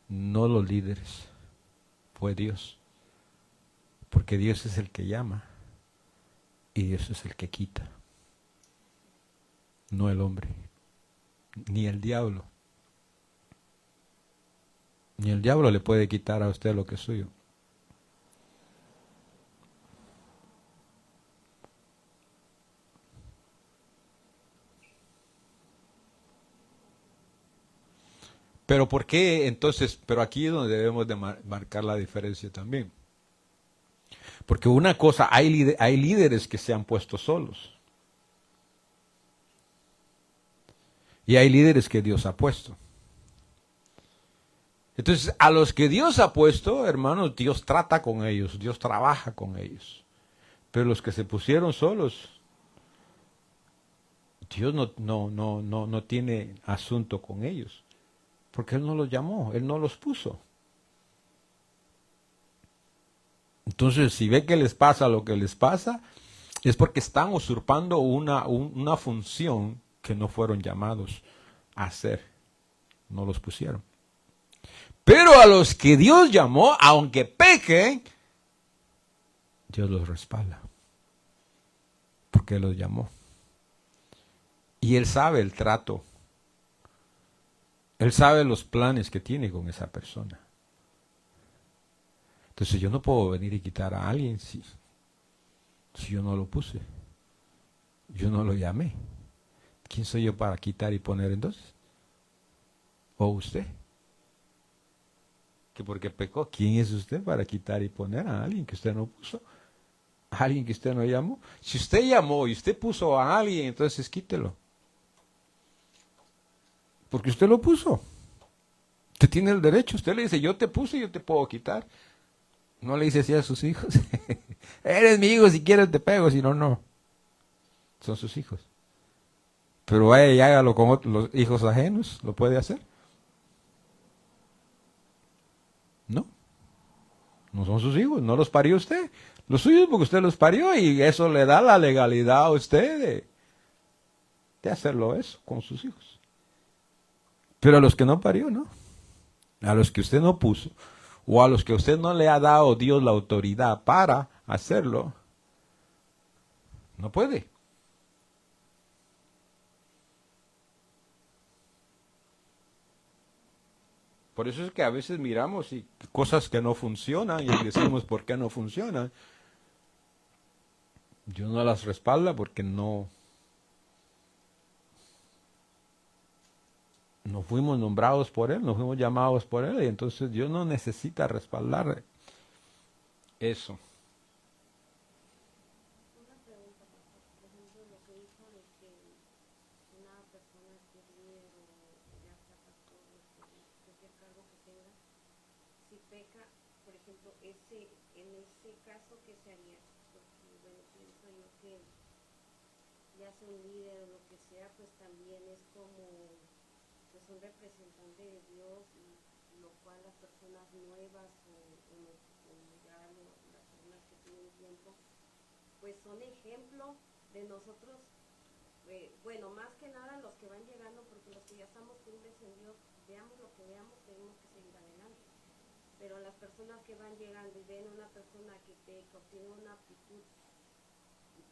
no los líderes, fue Dios. Porque Dios es el que llama, Y Dios es el que quita, no el hombre, ni el diablo. Ni el diablo le puede quitar a usted lo que es suyo. Pero ¿por qué entonces? Pero aquí es donde debemos de marcar la diferencia también. Porque una cosa, hay líderes que se han puesto solos. Y hay líderes que Dios ha puesto. Entonces, a los que Dios ha puesto, hermanos, Dios trata con ellos, Dios trabaja con ellos. Pero los que se pusieron solos, Dios no tiene asunto con ellos. Porque Él no los llamó, Él no los puso. Entonces, si ve que les pasa lo que les pasa, es porque están usurpando una función que no fueron llamados a hacer. No los pusieron. Pero a los que Dios llamó, aunque pequen, Dios los respalda. Porque Él los llamó. Y Él sabe el trato. Él sabe los planes que tiene con esa persona. Entonces yo no puedo venir y quitar a alguien si yo no lo puse. Yo no lo llamé. ¿Quién soy yo para quitar y poner entonces? ¿O usted? Que porque pecó, ¿quién es usted para quitar y poner a alguien que usted no puso? ¿A alguien que usted no llamó? Si usted llamó y usted puso a alguien, entonces quítelo. Porque usted lo puso. Usted tiene el derecho. Usted le dice, yo te puse y yo te puedo quitar. No le dice así a sus hijos. Eres mi hijo, si quieres te pego, si no, no. Son sus hijos. Pero vaya y hágalo con los hijos ajenos. ¿Lo puede hacer? No. No son sus hijos, no los parió usted. Los suyos porque usted los parió y eso le da la legalidad a usted de hacerlo eso con sus hijos. Pero a los que no parió, no. A los que usted no puso, o a los que usted no le ha dado Dios la autoridad para hacerlo, no puede. Por eso es que a veces miramos y cosas que no funcionan y decimos por qué no funcionan. Dios no las respalda porque no fuimos nombrados por Él, no fuimos llamados por Él, y entonces Dios no necesita respaldar eso. Una pregunta, pastor. Por ejemplo, lo que dijo de que una persona que es líder o ya sea pastor, cualquier cargo que tenga, si peca, por ejemplo, en ese caso, ¿qué se haría? Porque, bueno, pienso yo que ya sea un líder o lo que sea, pues también es como pues un representante de Dios, y lo cual las personas nuevas o ya las personas que tienen tiempo, pues son ejemplo de nosotros, bueno, más que nada los que van llegando, porque los que ya estamos firmes en Dios, veamos lo que veamos, tenemos que seguir adelante. Pero las personas que van llegando y ven a una persona que peca o tiene una actitud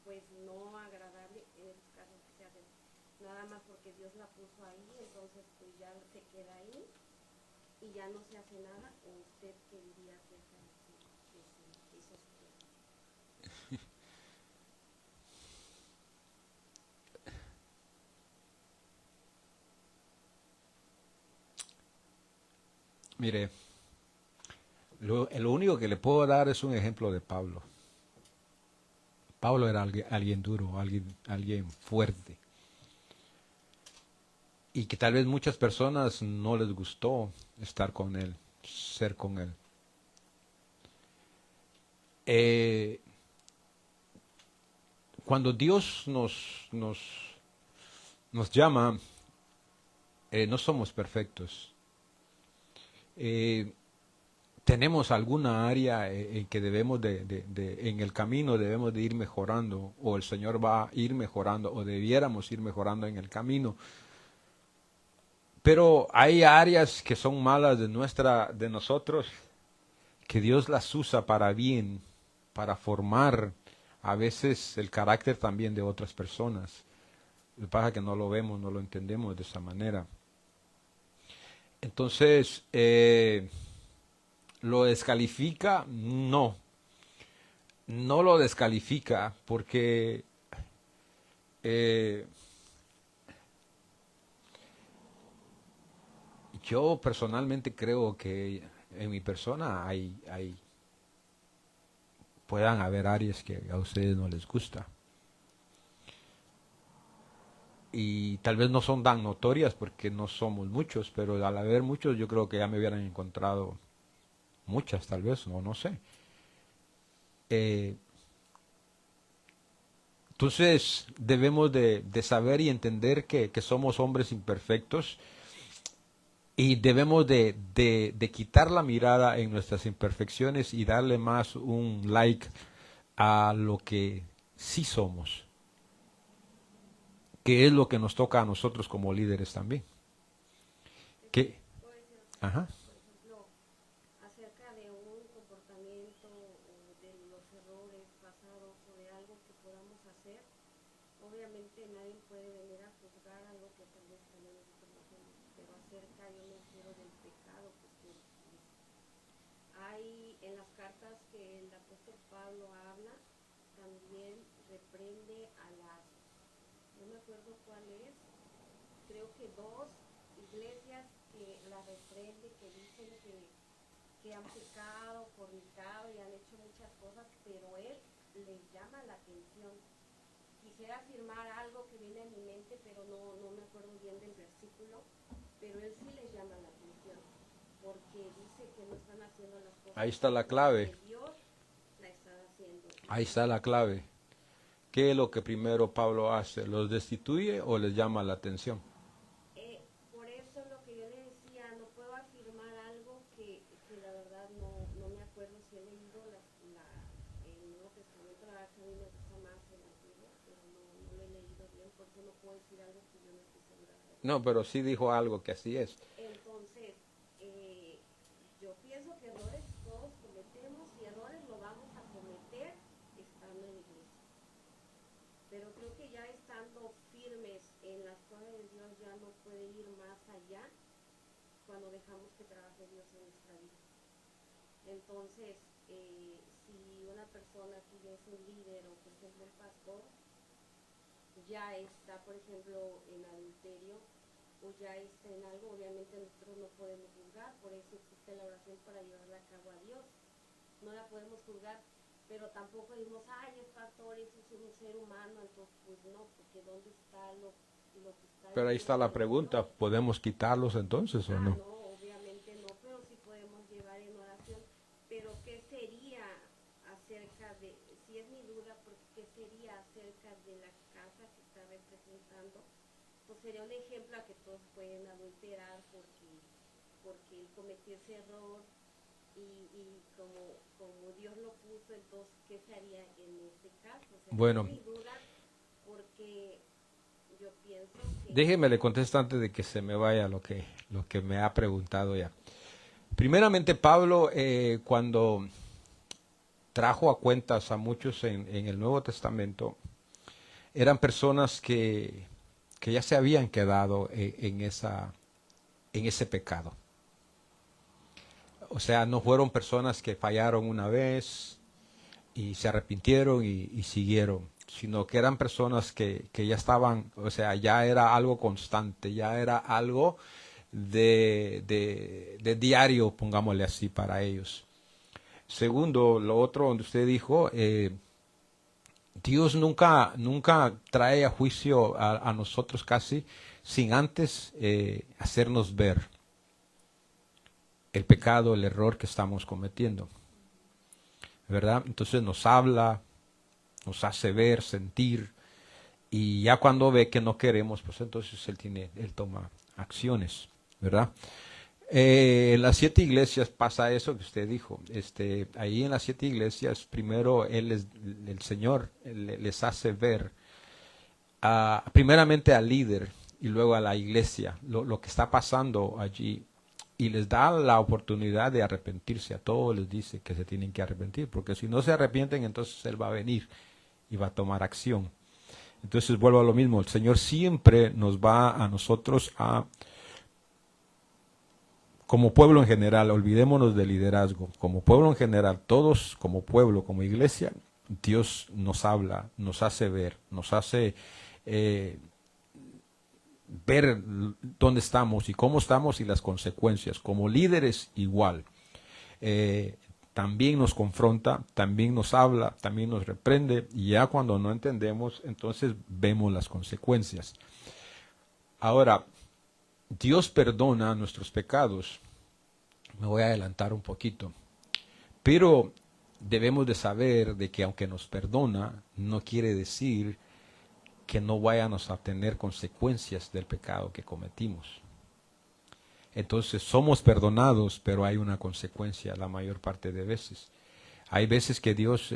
pues no agradable, en esos casos que se hacen nada más porque Dios la puso ahí, entonces pues ya se queda ahí y ya no se hace nada. ¿O usted qué diría acerca de esos temas? Mire, lo único que le puedo dar es un ejemplo de Pablo. Pablo era alguien duro, alguien fuerte. Y que tal vez muchas personas no les gustó estar con él, ser con él. Cuando Dios nos llama, no somos perfectos. Tenemos alguna área en que debemos en el camino debemos de ir mejorando, o el Señor va a ir mejorando, o debiéramos ir mejorando en el camino. Pero hay áreas que son malas de nosotros, que Dios las usa para bien, para formar a veces el carácter también de otras personas. Lo que pasa es que no lo vemos, no lo entendemos de esa manera. Entonces, ¿lo descalifica? No. No lo descalifica porque yo personalmente creo que en mi persona puedan haber áreas que a ustedes no les gusta. Y tal vez no son tan notorias porque no somos muchos, pero al haber muchos yo creo que ya me hubieran encontrado muchas tal vez, no sé. Entonces debemos de saber y entender que somos hombres imperfectos y debemos de quitar la mirada en nuestras imperfecciones y darle más un like a lo que sí somos, que es lo que nos toca a nosotros como líderes también. ¿Qué? Puede ser, Ajá. por ejemplo, acerca de un comportamiento o de los errores pasados o de algo que podamos hacer. Obviamente nadie puede venir a juzgar algo que tal vez también nosotros no hacemos, pero acerca, yo me refiero del pecado que ustedes dicen. Hay en las cartas que el apóstol Pablo habla, también reprende a las, no me acuerdo cuál es, creo que dos iglesias que la reprende, que dicen que han pecado, fornicado y han hecho muchas cosas, pero él les llama la atención. Quisiera afirmar algo que viene a mi mente, pero no me acuerdo bien del versículo, pero él sí les llama la atención, porque dice que no están haciendo las cosas. Ahí está la clave. Que Dios la está haciendo. Ahí está la clave. ¿Qué es lo que primero Pablo hace? ¿Los destituye o les llama la atención? Por eso lo que yo le decía, no puedo afirmar algo que la verdad no me acuerdo si he leído el Nuevo Testamento, la verdad que a mí me gusta más el Antiguo, pero no lo he leído bien, por eso no puedo decir algo que yo no estoy segura de. No, pero sí dijo algo que así es. Entonces, yo pienso que errores todos cometemos y errores lo vamos a cometer estando en la iglesia. Pero creo que ya estando firmes en las cosas de Dios ya no puede ir más allá cuando dejamos que trabaje Dios en nuestra vida. Entonces, si una persona que ya es un líder o que es un buen pastor, ya está, por ejemplo, en adulterio o ya está en algo, obviamente nosotros no podemos juzgar, por eso existe la oración para llevarla a cabo a Dios. No la podemos juzgar, pero tampoco decimos, ay, es pastor, es un ser humano, entonces pues no, porque ¿dónde está lo que está? Pero ahí está la pregunta, ¿podemos quitarlos entonces o no? No, obviamente no, pero sí podemos llevar en oración. Pero ¿qué sería acerca de, si es mi duda, porque qué sería acerca de la casa que está representando? Pues sería un ejemplo a que todos pueden adulterar porque él cometió ese error y como Dios lo puso, entonces ¿qué se haría en este caso? O sea, Bueno. es mi duda porque yo pienso que... Déjeme le contesto antes de que se me vaya lo que me ha preguntado ya. Primeramente, Pablo, cuando trajo a cuentas a muchos en el Nuevo Testamento, eran personas que ya se habían quedado en ese pecado. O sea, no fueron personas que fallaron una vez y se arrepintieron y siguieron, sino que eran personas que ya estaban, o sea, ya era algo constante, ya era algo de diario, pongámosle así, para ellos. Segundo, lo otro donde usted dijo, Dios nunca trae a juicio a nosotros casi sin antes hacernos ver el pecado, el error que estamos cometiendo, ¿verdad? Entonces nos habla, nos hace ver, sentir, y ya cuando ve que no queremos, pues entonces él toma acciones, ¿verdad? En las 7 iglesias pasa eso que usted dijo. Ahí en las 7 iglesias, primero el Señor les hace ver, primeramente al líder y luego a la iglesia, lo que está pasando allí. Y les da la oportunidad de arrepentirse. A todos les dice que se tienen que arrepentir, porque si no se arrepienten, entonces Él va a venir y va a tomar acción. Entonces vuelvo a lo mismo, el Señor siempre nos va a nosotros a, como pueblo en general, olvidémonos del liderazgo, como pueblo en general, todos como pueblo, como iglesia, Dios nos habla, nos hace ver, nos hace ver dónde estamos y cómo estamos y las consecuencias. Como líderes igual. También nos confronta, también nos habla, también nos reprende, y ya cuando no entendemos, entonces vemos las consecuencias. Ahora, Dios perdona nuestros pecados. Me voy a adelantar un poquito. Pero debemos de saber de que aunque nos perdona, no quiere decir que no vayamos a tener consecuencias del pecado que cometimos. Entonces somos perdonados, pero hay una consecuencia la mayor parte de veces. Hay veces que Dios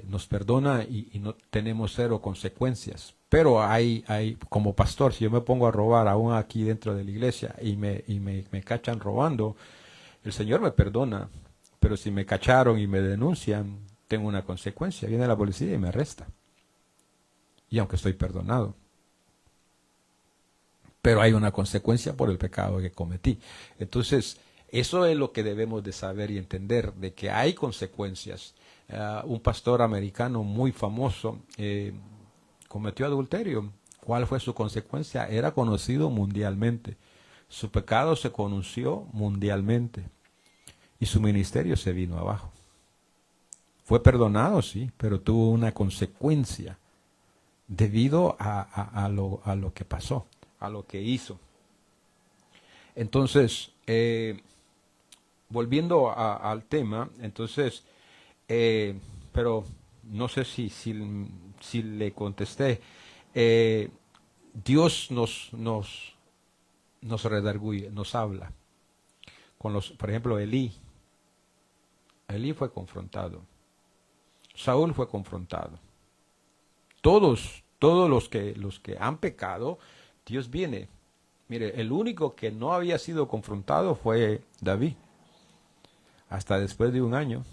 nos perdona y no tenemos cero consecuencias. Pero hay, como pastor, si yo me pongo a robar aún aquí dentro de la iglesia y me cachan robando, el Señor me perdona. Pero si me cacharon y me denuncian, tengo una consecuencia. Viene la policía y me arresta. Y aunque estoy perdonado. Pero hay una consecuencia por el pecado que cometí. Entonces, eso es lo que debemos de saber y entender, de que hay consecuencias. Un pastor americano muy famoso cometió adulterio. ¿Cuál fue su consecuencia? Era conocido mundialmente. Su pecado se conoció mundialmente. Y su ministerio se vino abajo. Fue perdonado, sí, pero tuvo una consecuencia debido a lo que pasó, a lo que hizo. Entonces, volviendo al tema, entonces, pero no sé si le contesté. Dios nos redarguye, nos habla. Por ejemplo, Elí fue confrontado. Saúl fue confrontado. Todos los que han pecado, Dios viene. Mire, el único que no había sido confrontado fue David. Hasta después de un año,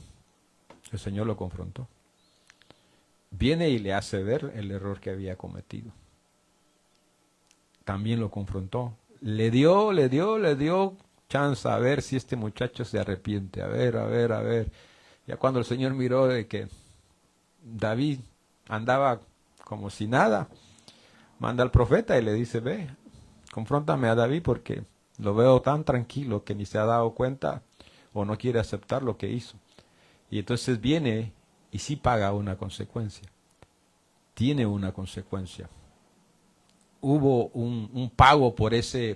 el Señor lo confrontó. Viene y le hace ver el error que había cometido. También lo confrontó. Le dio chance a ver si este muchacho se arrepiente. A ver. Ya cuando el Señor miró de que David andaba como si nada, manda al profeta y le dice, ve, confróntame a David porque lo veo tan tranquilo que ni se ha dado cuenta o no quiere aceptar lo que hizo. Y entonces viene y sí paga una consecuencia. Tiene una consecuencia. Hubo un pago por ese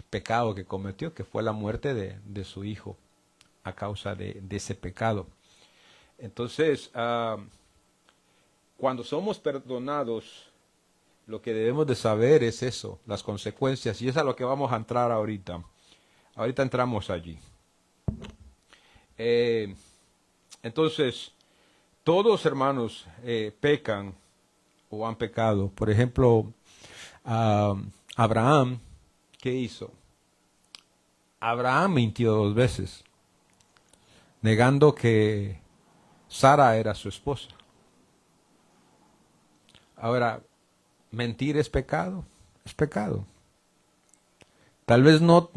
pecado que cometió, que fue la muerte de su hijo a causa de ese pecado. Entonces, cuando somos perdonados, lo que debemos de saber es eso, las consecuencias, y es a lo que vamos a entrar ahorita. Ahorita entramos allí. Entonces, todos hermanos pecan o han pecado. Por ejemplo, Abraham, ¿qué hizo? Abraham mintió 2 veces, negando que Sara era su esposa. Ahora, mentir es pecado, es pecado. Tal vez no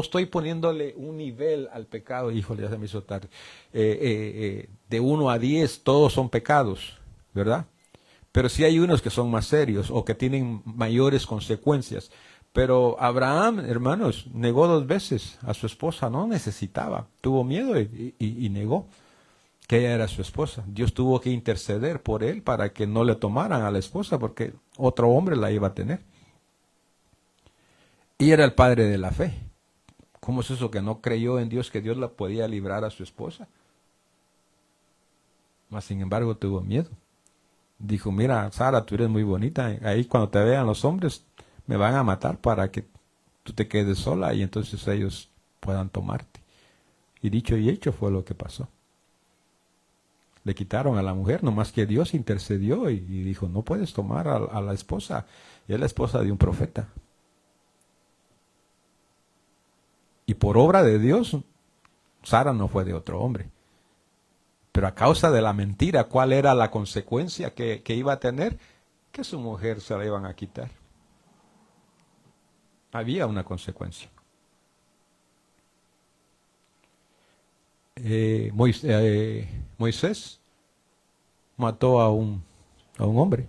estoy poniéndole un nivel al pecado, híjole, ya se me hizo tarde. De 1 a 10 todos son pecados, ¿verdad? Pero sí hay unos que son más serios o que tienen mayores consecuencias. Pero Abraham, hermanos, negó 2 veces a su esposa, no necesitaba, tuvo miedo y negó que ella era su esposa. Dios tuvo que interceder por él para que no le tomaran a la esposa porque otro hombre la iba a tener. Y era el padre de la fe. ¿Cómo es eso que no creyó en Dios, que Dios la podía librar a su esposa? Mas sin embargo tuvo miedo. Dijo, mira, Sara, tú eres muy bonita. Ahí cuando te vean los hombres me van a matar para que tú te quedes sola y entonces ellos puedan tomarte. Y dicho y hecho fue lo que pasó. Le quitaron a la mujer, nomás que Dios intercedió y dijo, no puedes tomar a la esposa. Y es la esposa de un profeta. Y por obra de Dios, Sara no fue de otro hombre. Pero a causa de la mentira, ¿cuál era la consecuencia que iba a tener? Que su mujer se la iban a quitar. Había una consecuencia. Moisés mató a un hombre.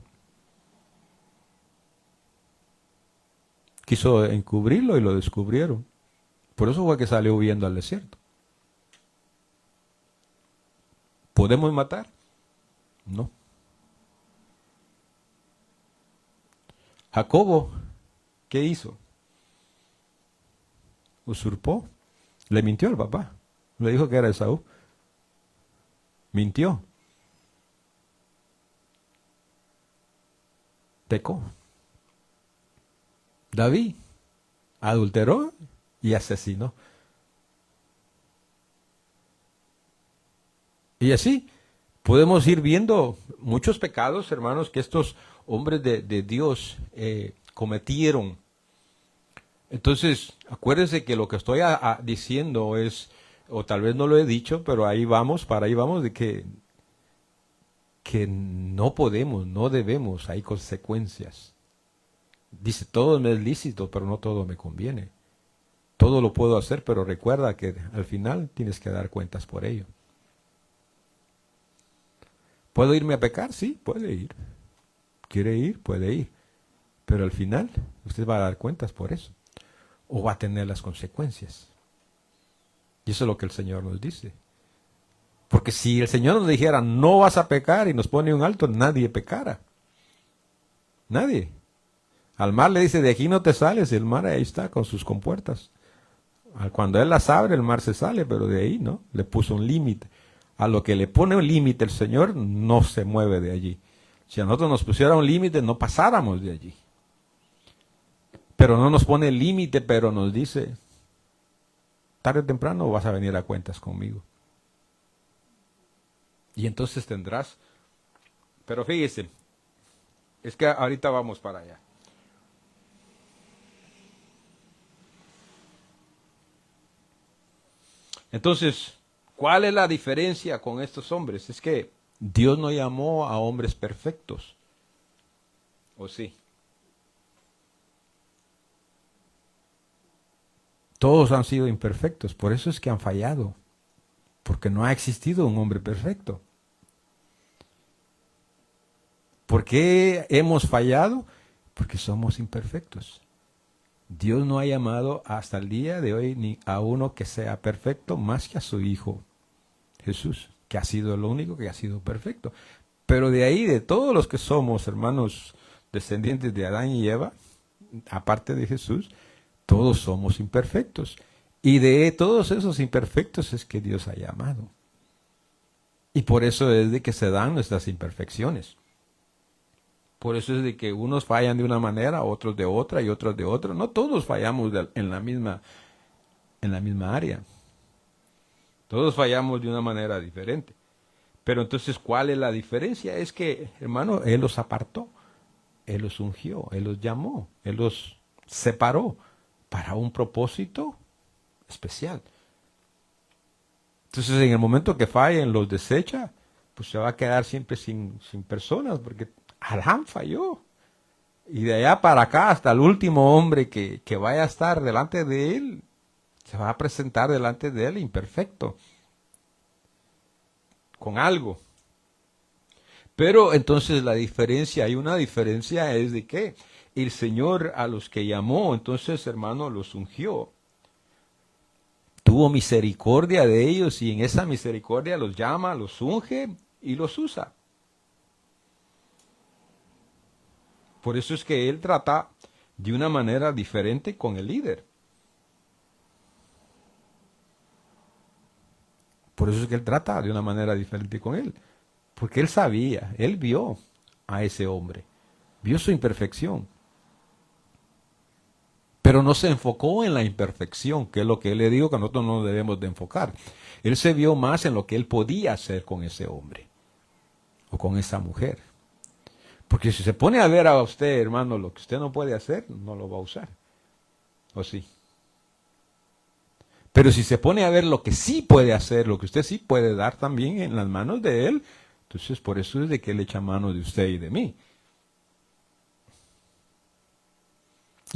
Quiso encubrirlo y lo descubrieron. Por eso fue que salió huyendo al desierto. ¿Podemos matar? No. Jacobo, ¿qué hizo? Usurpó. Le mintió al papá. Le dijo que era Esaú. Mintió. Pecó. David adulteró y asesinó. Y así podemos ir viendo muchos pecados, hermanos, que estos hombres de Dios cometieron. Entonces, acuérdense que lo que estoy diciendo es, o tal vez no lo he dicho, pero ahí vamos, de que no podemos, no debemos, hay consecuencias. Dice, todo me es lícito, pero no todo me conviene. Todo lo puedo hacer, pero recuerda que al final tienes que dar cuentas por ello. ¿Puedo irme a pecar? Sí, puede ir. ¿Quiere ir? Puede ir. Pero al final usted va a dar cuentas por eso. O va a tener las consecuencias. Y eso es lo que el Señor nos dice. Porque si el Señor nos dijera, no vas a pecar, y nos pone un alto, nadie pecara. Nadie. Al mar le dice, de aquí no te sales, y el mar ahí está con sus compuertas. Cuando Él las abre, el mar se sale, pero de ahí no, le puso un límite. A lo que le pone un límite el Señor, no se mueve de allí. Si a nosotros nos pusiera un límite, no pasáramos de allí. Pero no nos pone límite, pero nos dice, tarde o temprano vas a venir a cuentas conmigo. Y entonces tendrás, pero fíjese, es que ahorita vamos para allá. Entonces, ¿cuál es la diferencia con estos hombres? Es que Dios no llamó a hombres perfectos. ¿O sí? Todos han sido imperfectos, por eso es que han fallado. Porque no ha existido un hombre perfecto. ¿Por qué hemos fallado? Porque somos imperfectos. Dios no ha llamado hasta el día de hoy ni a uno que sea perfecto más que a su Hijo Jesús, que ha sido el único que ha sido perfecto. Pero de ahí, de todos los que somos, hermanos, descendientes de Adán y Eva, aparte de Jesús, todos somos imperfectos. Y de todos esos imperfectos es que Dios ha llamado. Y por eso es de que se dan nuestras imperfecciones. Por eso es de que unos fallan de una manera, otros de otra y otros de otra. No todos fallamos en la misma área. Todos fallamos de una manera diferente. Pero entonces, ¿cuál es la diferencia? Es que, hermano, Él los apartó, Él los ungió, Él los llamó, Él los separó para un propósito especial. Entonces, en el momento que fallen, los desecha, pues se va a quedar siempre sin personas, porque Adán falló. Y de allá para acá, hasta el último hombre que vaya a estar delante de él, se va a presentar delante de él imperfecto, con algo. Pero entonces la diferencia, hay una diferencia, es de que el Señor a los que llamó, entonces, hermano, los ungió. Tuvo misericordia de ellos y en esa misericordia los llama, los unge y los usa. Por eso es que Él trata de una manera diferente con el líder. Por eso es que Él trata de una manera diferente con él. Porque Él sabía, Él vio a ese hombre, vio su imperfección. Pero no se enfocó en la imperfección, que es lo que Él le dijo que nosotros no debemos de enfocar. Él se vio más en lo que Él podía hacer con ese hombre o con esa mujer. Porque si se pone a ver a usted, hermano, lo que usted no puede hacer, no lo va a usar. ¿O sí? Pero si se pone a ver lo que sí puede hacer, lo que usted sí puede dar también en las manos de Él, entonces por eso es de que Él echa mano de usted y de mí.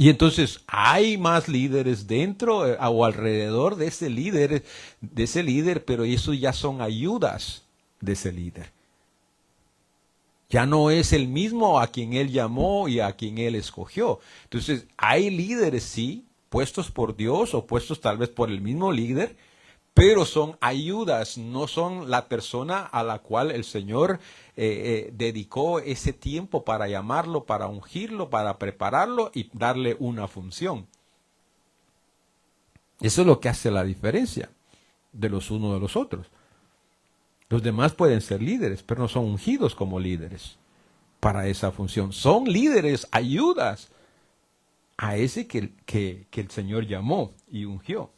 Y entonces hay más líderes dentro o alrededor de ese líder, pero eso ya son ayudas de ese líder. Ya no es el mismo a quien Él llamó y a quien Él escogió. Entonces hay líderes, sí, puestos por Dios o puestos tal vez por el mismo líder, pero son ayudas, no son la persona a la cual el Señor dedicó ese tiempo para llamarlo, para ungirlo, para prepararlo y darle una función. Eso es lo que hace la diferencia de los unos de los otros. Los demás pueden ser líderes, pero no son ungidos como líderes para esa función. Son líderes, ayudas a ese que el Señor llamó y ungió.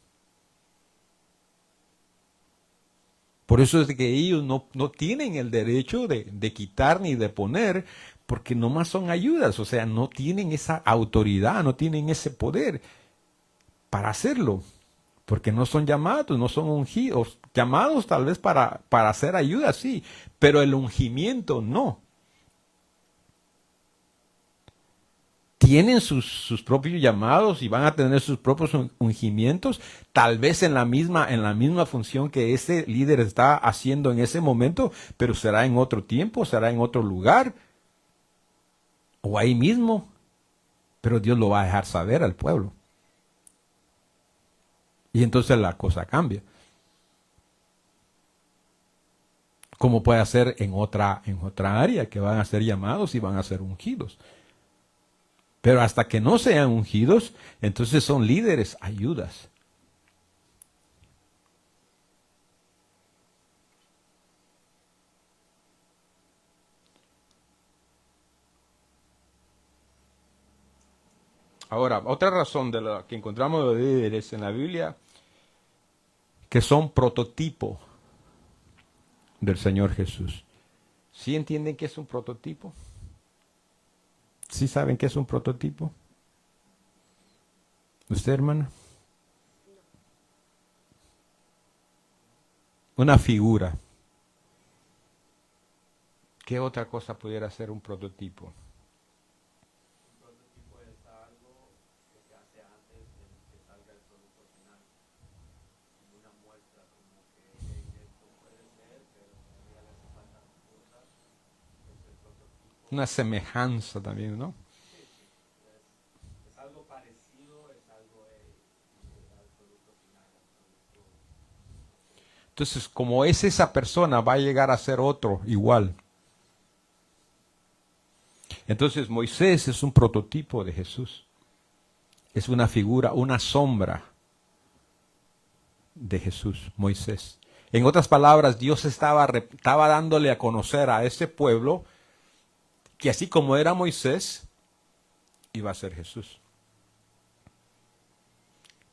Por eso es que ellos no tienen el derecho de quitar ni de poner, porque nomás son ayudas, o sea, no tienen esa autoridad, no tienen ese poder para hacerlo, porque no son llamados, no son ungidos, llamados tal vez para hacer ayuda, sí, pero el ungimiento no. Tienen sus propios llamados y van a tener sus propios ungimientos, tal vez en la misma función que ese líder está haciendo en ese momento, pero será en otro tiempo, será en otro lugar, o ahí mismo, pero Dios lo va a dejar saber al pueblo. Y entonces la cosa cambia. Como puede ser en otra área, que van a ser llamados y van a ser ungidos. Pero hasta que no sean ungidos, entonces son líderes, ayudas. Ahora, otra razón de la que encontramos los líderes en la Biblia, que son prototipo del Señor Jesús. ¿Sí entienden qué es un prototipo? ¿Sí saben qué es un prototipo? ¿Usted, hermana? Una figura. ¿Qué otra cosa pudiera ser un prototipo? Un prototipo es algo que se hace antes de que salga el producto final. Como una muestra, como que hey, esto puede ser, pero todavía le hace falta cosas. Es el prototipo. Una semejanza también, ¿no? Sí, sí. Es algo parecido, es algo al producto final, al producto. Entonces, como es esa persona, va a llegar a ser otro igual. Entonces, Moisés es un prototipo de Jesús. Es una figura, una sombra de Jesús, Moisés. En otras palabras, Dios estaba dándole a conocer a ese pueblo que así como era Moisés, iba a ser Jesús.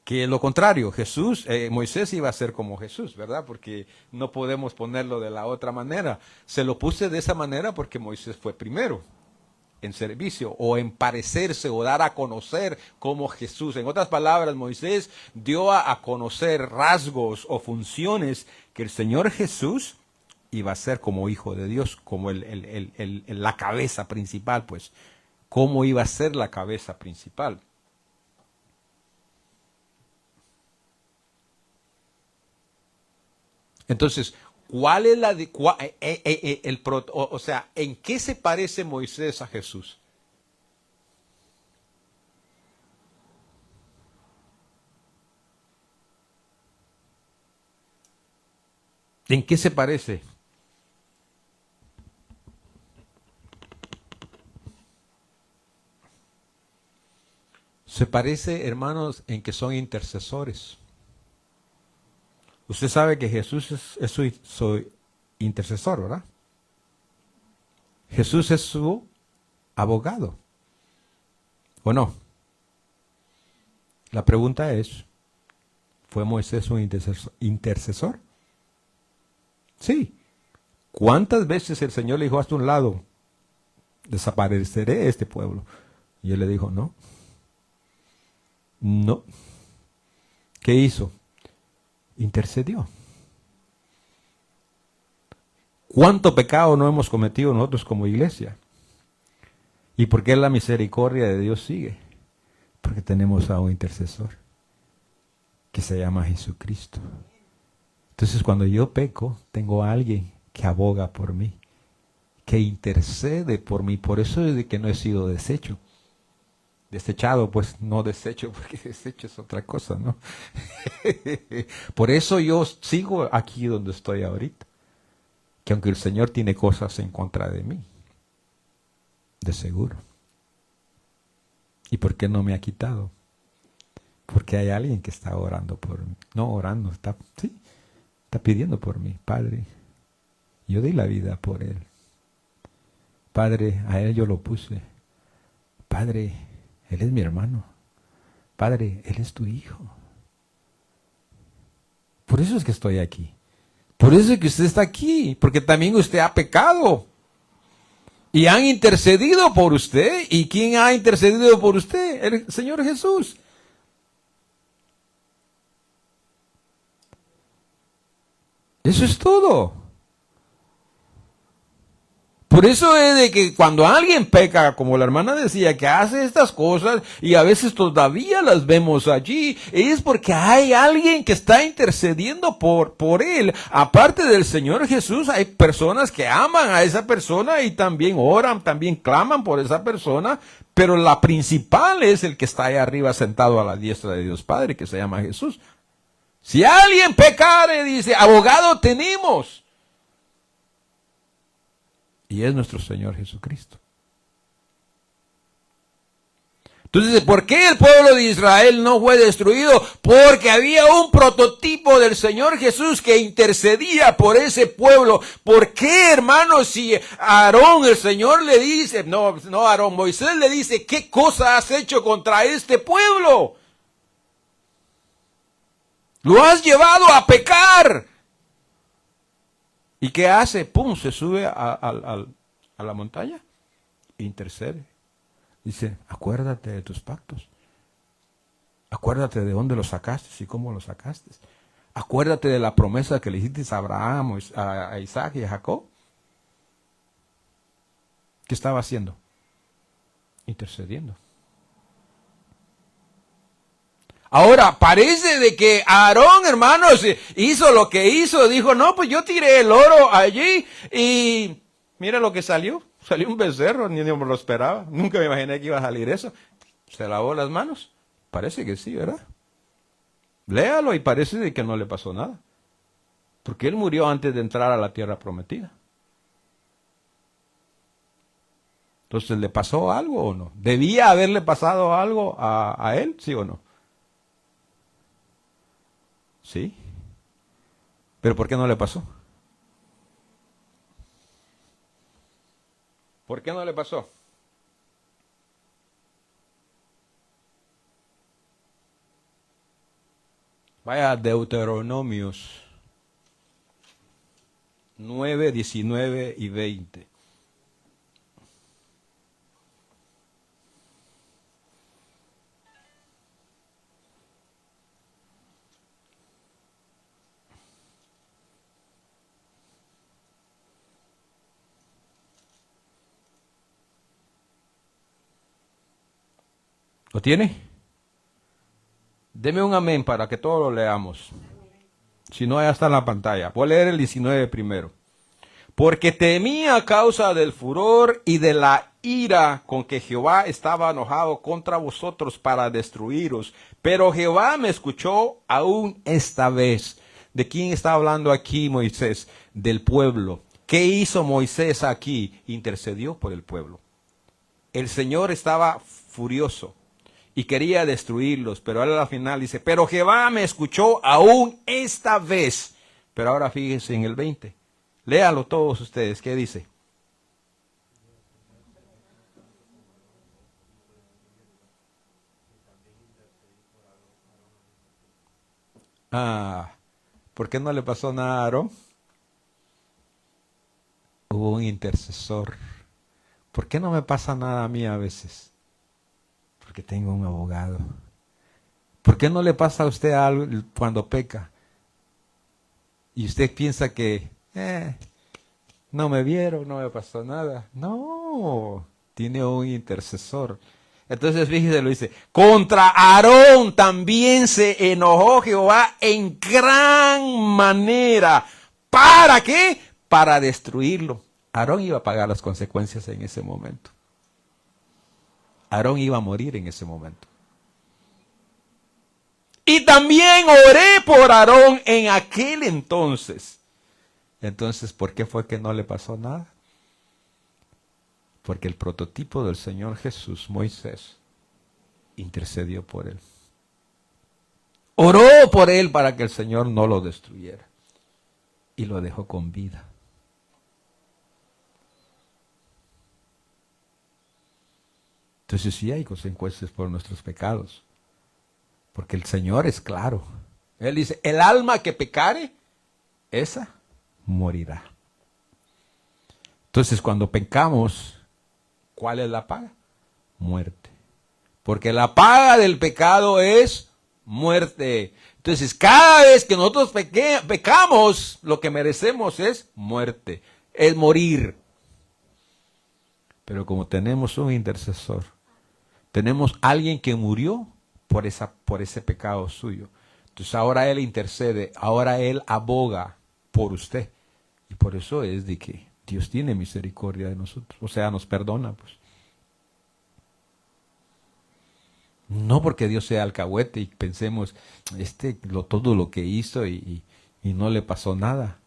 Que lo contrario, Moisés iba a ser como Jesús, ¿verdad? Porque no podemos ponerlo de la otra manera. Se lo puse de esa manera porque Moisés fue primero en servicio o en parecerse o dar a conocer como Jesús. En otras palabras, Moisés dio a conocer rasgos o funciones que el Señor Jesús iba a ser como hijo de Dios, como la cabeza principal, pues. ¿Cómo iba a ser la cabeza principal? Entonces, ¿cuál es ¿en qué se parece Moisés a Jesús? ¿En qué se parece? Se parece, hermanos, en que son intercesores. Usted sabe que Jesús es su intercesor, ¿verdad? Jesús es su abogado. ¿O no? La pregunta es, ¿fue Moisés un intercesor? Sí. ¿Cuántas veces el Señor le dijo hasta un lado, desapareceré este pueblo? Y él le dijo, no. No. ¿Qué hizo? intercedió. ¿Cuánto pecado no hemos cometido nosotros como iglesia? ¿Y por qué la misericordia de Dios sigue? Porque tenemos a un intercesor que se llama Jesucristo. Entonces cuando yo peco, tengo a alguien que aboga por mí, que intercede por mí. Por eso es de que no he sido deshecho. Desechado, pues no desecho, porque desecho es otra cosa, ¿no? Por eso yo sigo aquí donde estoy ahorita. Que aunque el Señor tiene cosas en contra de mí, de seguro. ¿Y por qué no me ha quitado? Porque hay alguien que está orando por mí. No orando, está pidiendo por mí. Padre, yo di la vida por él. Padre, a él yo lo puse. Padre, él es mi hermano. Padre, él es tu hijo. Por eso es que estoy aquí. Por eso es que usted está aquí. Porque también usted ha pecado. Y han intercedido por usted. ¿Y quién ha intercedido por usted? El Señor Jesús. Eso es todo. Por eso es de que cuando alguien peca, como la hermana decía, que hace estas cosas y a veces todavía las vemos allí, es porque hay alguien que está intercediendo por él. Aparte del Señor Jesús, hay personas que aman a esa persona y también oran, también claman por esa persona, pero la principal es el que está ahí arriba sentado a la diestra de Dios Padre, que se llama Jesús. Si alguien pecare, dice, abogado tenemos. Y es nuestro Señor Jesucristo. Entonces, ¿por qué el pueblo de Israel no fue destruido? Porque había un prototipo del Señor Jesús que intercedía por ese pueblo. ¿Por qué, hermanos, si Aarón, el Señor le dice, no Aarón, Moisés le dice, ¿qué cosa has hecho contra este pueblo? Lo has llevado a pecar. ¿Y qué hace? Pum, se sube a la montaña e intercede. Dice, acuérdate de tus pactos. Acuérdate de dónde los sacaste y cómo los sacaste. Acuérdate de la promesa que le hiciste a Abraham, a Isaac y a Jacob. ¿Qué estaba haciendo? Intercediendo. Ahora, parece de que Aarón, hermanos, hizo lo que hizo. Dijo, no, pues yo tiré el oro allí y mira lo que salió. Salió un becerro, ni me lo esperaba. Nunca me imaginé que iba a salir eso. ¿Se lavó las manos? Parece que sí, ¿verdad? Léalo y parece de que no le pasó nada. Porque él murió antes de entrar a la tierra prometida. Entonces, ¿le pasó algo o no? ¿Debía haberle pasado algo a él, sí o no? Sí. ¿Pero por qué no le pasó? ¿Por qué no le pasó? Vaya a Deuteronomios 9, 19 y 20. ¿Lo tiene? Deme un amén para que todos lo leamos. Si no, ya está en la pantalla. Voy a leer el 19 primero. Porque temí a causa del furor y de la ira con que Jehová estaba enojado contra vosotros para destruiros. Pero Jehová me escuchó aún esta vez. ¿De quién está hablando aquí Moisés? Del pueblo. ¿Qué hizo Moisés aquí? Intercedió por el pueblo. El Señor estaba furioso y quería destruirlos, pero él al final dice, pero Jehová me escuchó aún esta vez. Pero ahora fíjense en el 20. Léalo todos ustedes, ¿qué dice? ¿Por qué no le pasó nada a Aarón? Hubo un intercesor. ¿Por qué no me pasa nada a mí a veces? Porque tengo un abogado. ¿Por qué no le pasa a usted algo cuando peca? y usted piensa que no me vieron, no me pasó nada. No, tiene un intercesor. Entonces fíjese, lo dice, contra Aarón también se enojó Jehová en gran manera. ¿Para qué? Para destruirlo. Aarón iba a pagar las consecuencias en ese momento. Aarón iba a morir en ese momento. Y también oré por Aarón en aquel entonces. Entonces, ¿por qué fue que no le pasó nada? Porque el prototipo del Señor Jesús, Moisés, intercedió por él. Oró por él para que el Señor no lo destruyera. Y lo dejó con vida. Entonces sí hay consecuencias por nuestros pecados. Porque el Señor es claro. Él dice, el alma que pecare, esa morirá. Entonces cuando pecamos, ¿cuál es la paga? Muerte. Porque la paga del pecado es muerte. Entonces cada vez que nosotros pecamos, lo que merecemos es muerte, es morir. Pero como tenemos un intercesor, tenemos alguien que murió por ese pecado suyo. Entonces ahora Él intercede, ahora Él aboga por usted. Y por eso es de que Dios tiene misericordia de nosotros. O sea, nos perdona, pues. No porque Dios sea alcahuete y pensemos, todo lo que hizo y no le pasó nada.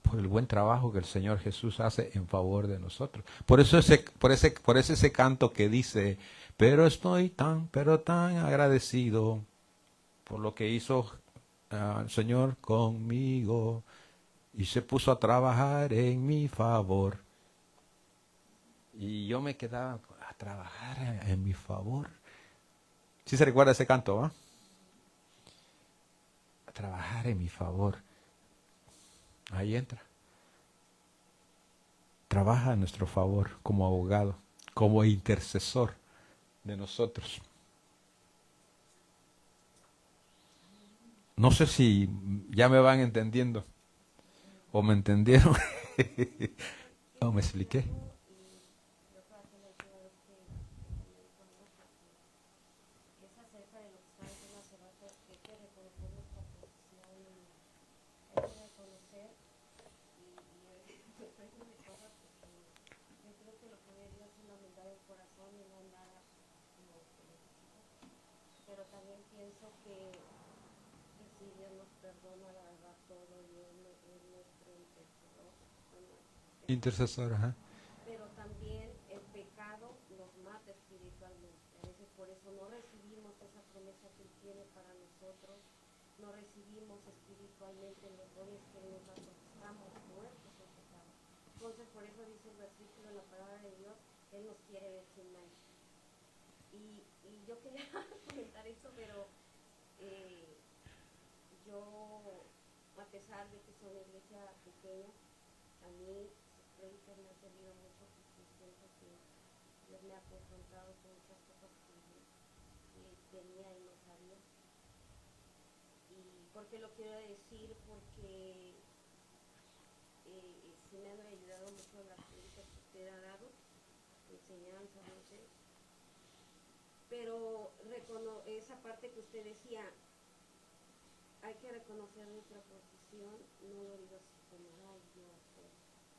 Por el buen trabajo que el Señor Jesús hace en favor de nosotros. Por eso ese canto que dice, pero estoy tan agradecido por lo que hizo el Señor conmigo y se puso a trabajar en mi favor. Y yo me quedaba a trabajar en mi favor. ¿Sí se recuerda ese canto, va? A trabajar en mi favor. Ahí entra. Trabaja a nuestro favor como abogado, como intercesor de nosotros. No sé si ya me van entendiendo o me entendieron o me expliqué. Pero también pienso que si Dios nos perdona, la verdad, todo, y es nuestro intercesor. Intercesor, ajá. Pero también el pecado nos mata espiritualmente. A veces por eso no recibimos esa promesa que Él tiene para nosotros, no recibimos espiritualmente los dones que Él nos da porque estamos muertos en pecado. Entonces por eso dice el versículo en la palabra de Dios, Él nos quiere ver sin mancha. Y yo quería comentar eso, pero yo, a pesar de que soy una iglesia pequeña, a mí sus prédicas me han servido mucho porque siento que Dios me ha confrontado con muchas cosas que tenía y no sabía. ¿Y por qué lo quiero decir? Porque sí me han ayudado mucho las prédicas que usted ha dado, enseñanzas, no sé. Pero esa parte que usted decía, hay que reconocer nuestra posición, no lo digo así como, ay, Dios,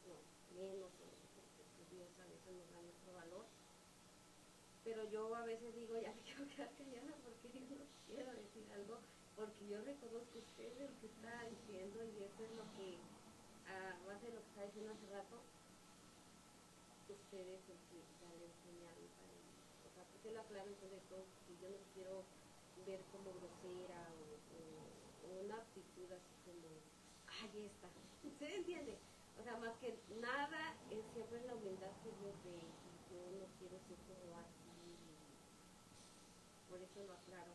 no, menos, porque Dios a veces nos da nuestro valor. Pero yo a veces digo, ya me quiero quedar callada porque yo no quiero decir algo, porque yo reconozco usted lo que está diciendo y eso es lo que, a base de lo que está diciendo hace rato, usted es el que sale a enseñarme para mí. O sea, porque la clave de todo, que yo no quiero ver como grosera o una actitud así como, ay, esta. ¿Se entiende? O sea, más que nada, siempre es la humildad que Dios ve y yo no quiero ser como así. Por eso lo aclaro.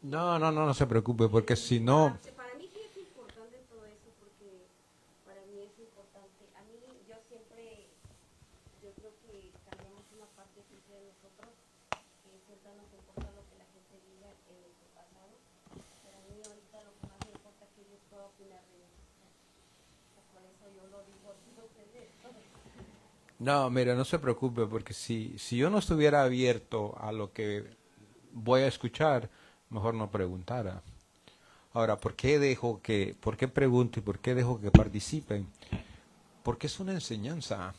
No se preocupe, porque si no... Para mí sí es importante todo eso, porque para mí es importante. A mí, yo creo que cambiamos una parte siempre de nosotros, que siempre nos importa lo que la gente diga en nuestro pasado. Pero a mí ahorita lo que más me importa es que Dios puedo opinar de eso. Por eso yo lo digo, no sé de esto. No, mira, no se preocupe, porque si yo no estuviera abierto a lo que voy a escuchar, mejor no preguntara. Ahora, por qué pregunto y por qué dejo que participen? Porque es una enseñanza.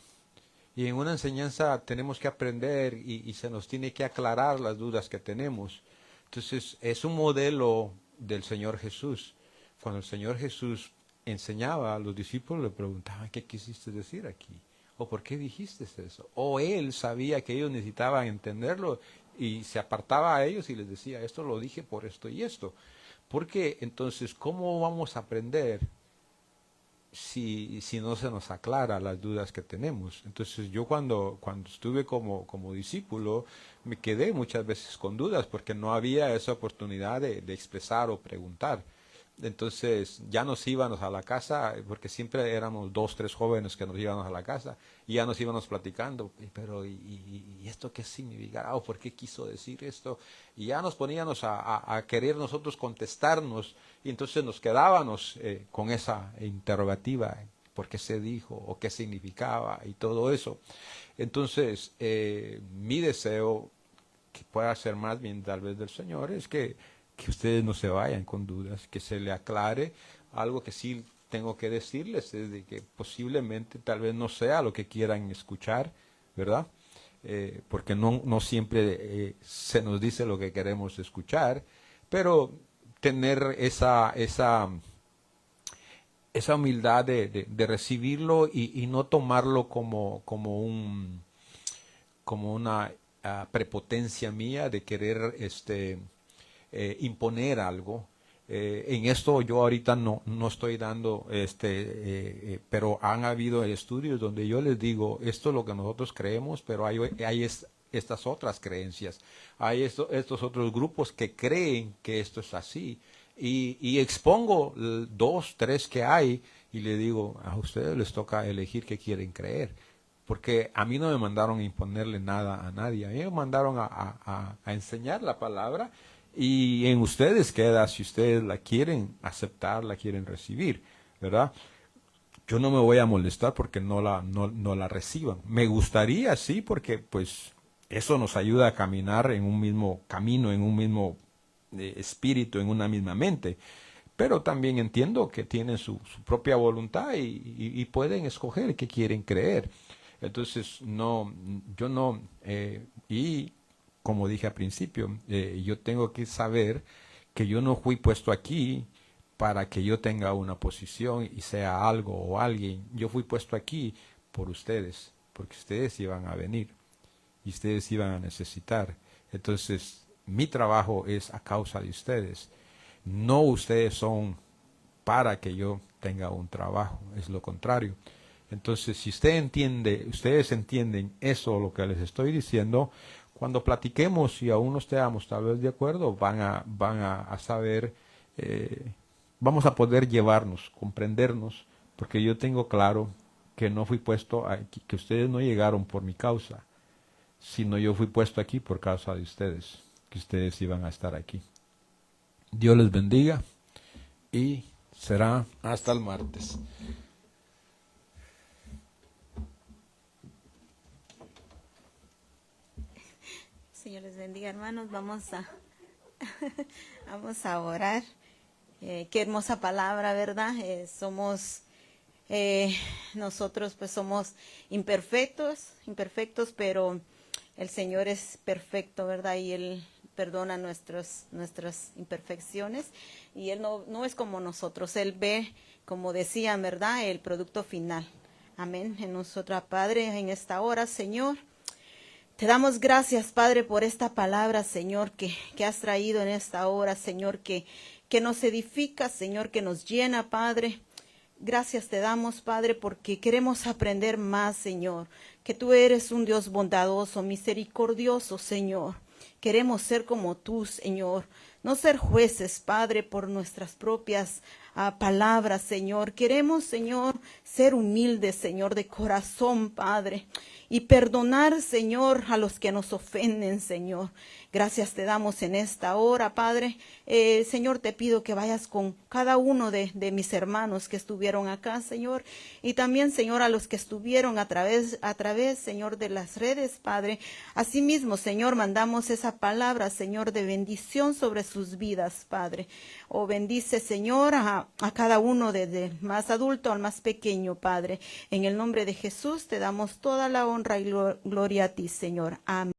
Y en una enseñanza tenemos que aprender y se nos tiene que aclarar las dudas que tenemos. Entonces, es un modelo del Señor Jesús. Cuando el Señor Jesús enseñaba a los discípulos, le preguntaban, ¿qué quisiste decir aquí? ¿O por qué dijiste eso? O él sabía que ellos necesitaban entenderlo y se apartaba a ellos y les decía, esto lo dije por esto y esto. Porque entonces, ¿cómo vamos a aprender si no se nos aclara las dudas que tenemos? Entonces yo cuando estuve como discípulo me quedé muchas veces con dudas porque no había esa oportunidad de expresar o preguntar. Entonces ya nos íbamos a la casa, porque siempre éramos 2, 3 jóvenes que nos íbamos a la casa, y ya nos íbamos platicando, pero ¿y esto qué significará? ¿O por qué quiso decir esto? Y ya nos poníamos a querer nosotros contestarnos, y entonces nos quedábamos con esa interrogativa, ¿por qué se dijo? ¿O qué significaba? Y todo eso. Entonces, mi deseo, que pueda ser más bien tal vez del Señor, es que ustedes no se vayan con dudas, que se le aclare algo que sí tengo que decirles, es de que posiblemente tal vez no sea lo que quieran escuchar, ¿verdad? Porque no siempre se nos dice lo que queremos escuchar, pero tener esa humildad de recibirlo y no tomarlo como una prepotencia mía de querer imponer algo. En esto yo ahorita no estoy dando, pero han habido estudios donde yo les digo, esto es lo que nosotros creemos, pero hay estas otras creencias. Hay estos otros grupos que creen que esto es así. Y expongo 2, 3 que hay y le digo, a ustedes les toca elegir qué quieren creer. Porque a mí no me mandaron a imponerle nada a nadie, a mí me mandaron a enseñar la palabra, y en ustedes queda si ustedes la quieren aceptar, la quieren recibir, ¿verdad? Yo no me voy a molestar porque no la reciban. Me gustaría, sí, porque pues eso nos ayuda a caminar en un mismo camino, en un mismo espíritu, en una misma mente. Pero también entiendo que tienen su propia voluntad y pueden escoger qué quieren creer. Entonces, yo no, y como dije al principio, yo tengo que saber que yo no fui puesto aquí para que yo tenga una posición y sea algo o alguien. Yo fui puesto aquí por ustedes, porque ustedes iban a venir y ustedes iban a necesitar. Entonces, mi trabajo es a causa de ustedes. No ustedes son para que yo tenga un trabajo, es lo contrario. Entonces, si ustedes entienden eso, lo que les estoy diciendo, cuando platiquemos y aún no estemos tal vez de acuerdo, van a saber, vamos a poder llevarnos, comprendernos, porque yo tengo claro que no fui puesto aquí, que ustedes no llegaron por mi causa, sino yo fui puesto aquí por causa de ustedes, que ustedes iban a estar aquí. Dios les bendiga y será hasta el martes. Señor les bendiga, hermanos. Vamos a orar. Qué hermosa palabra, ¿verdad? Nosotros pues somos imperfectos, pero el Señor es perfecto, ¿verdad? Y Él perdona nuestras imperfecciones, y Él no es como nosotros. Él ve, como decía, ¿verdad?, el producto final. Amén. En nosotros, Padre, en esta hora, Señor, te damos gracias, Padre, por esta palabra, Señor, que has traído en esta hora, Señor, que nos edifica, Señor, que nos llena, Padre. Gracias te damos, Padre, porque queremos aprender más, Señor, que tú eres un Dios bondadoso, misericordioso, Señor. Queremos ser como tú, Señor, no ser jueces, Padre, por nuestras propias palabras, Señor. Queremos, Señor, ser humildes, Señor, de corazón, Padre. y perdonar, Señor, a los que nos ofenden, Señor. Gracias te damos en esta hora, Padre. Señor, te pido que vayas con cada uno de mis hermanos que estuvieron acá, Señor, y también, Señor, a los que estuvieron a través, Señor, de las redes, Padre. Asimismo, Señor, mandamos esa palabra, Señor, de bendición sobre sus vidas, Padre. Bendice, Señor, a cada uno, desde el más adulto al más pequeño, Padre. En el nombre de Jesús te damos toda la honra y gloria a ti, Señor. Amén.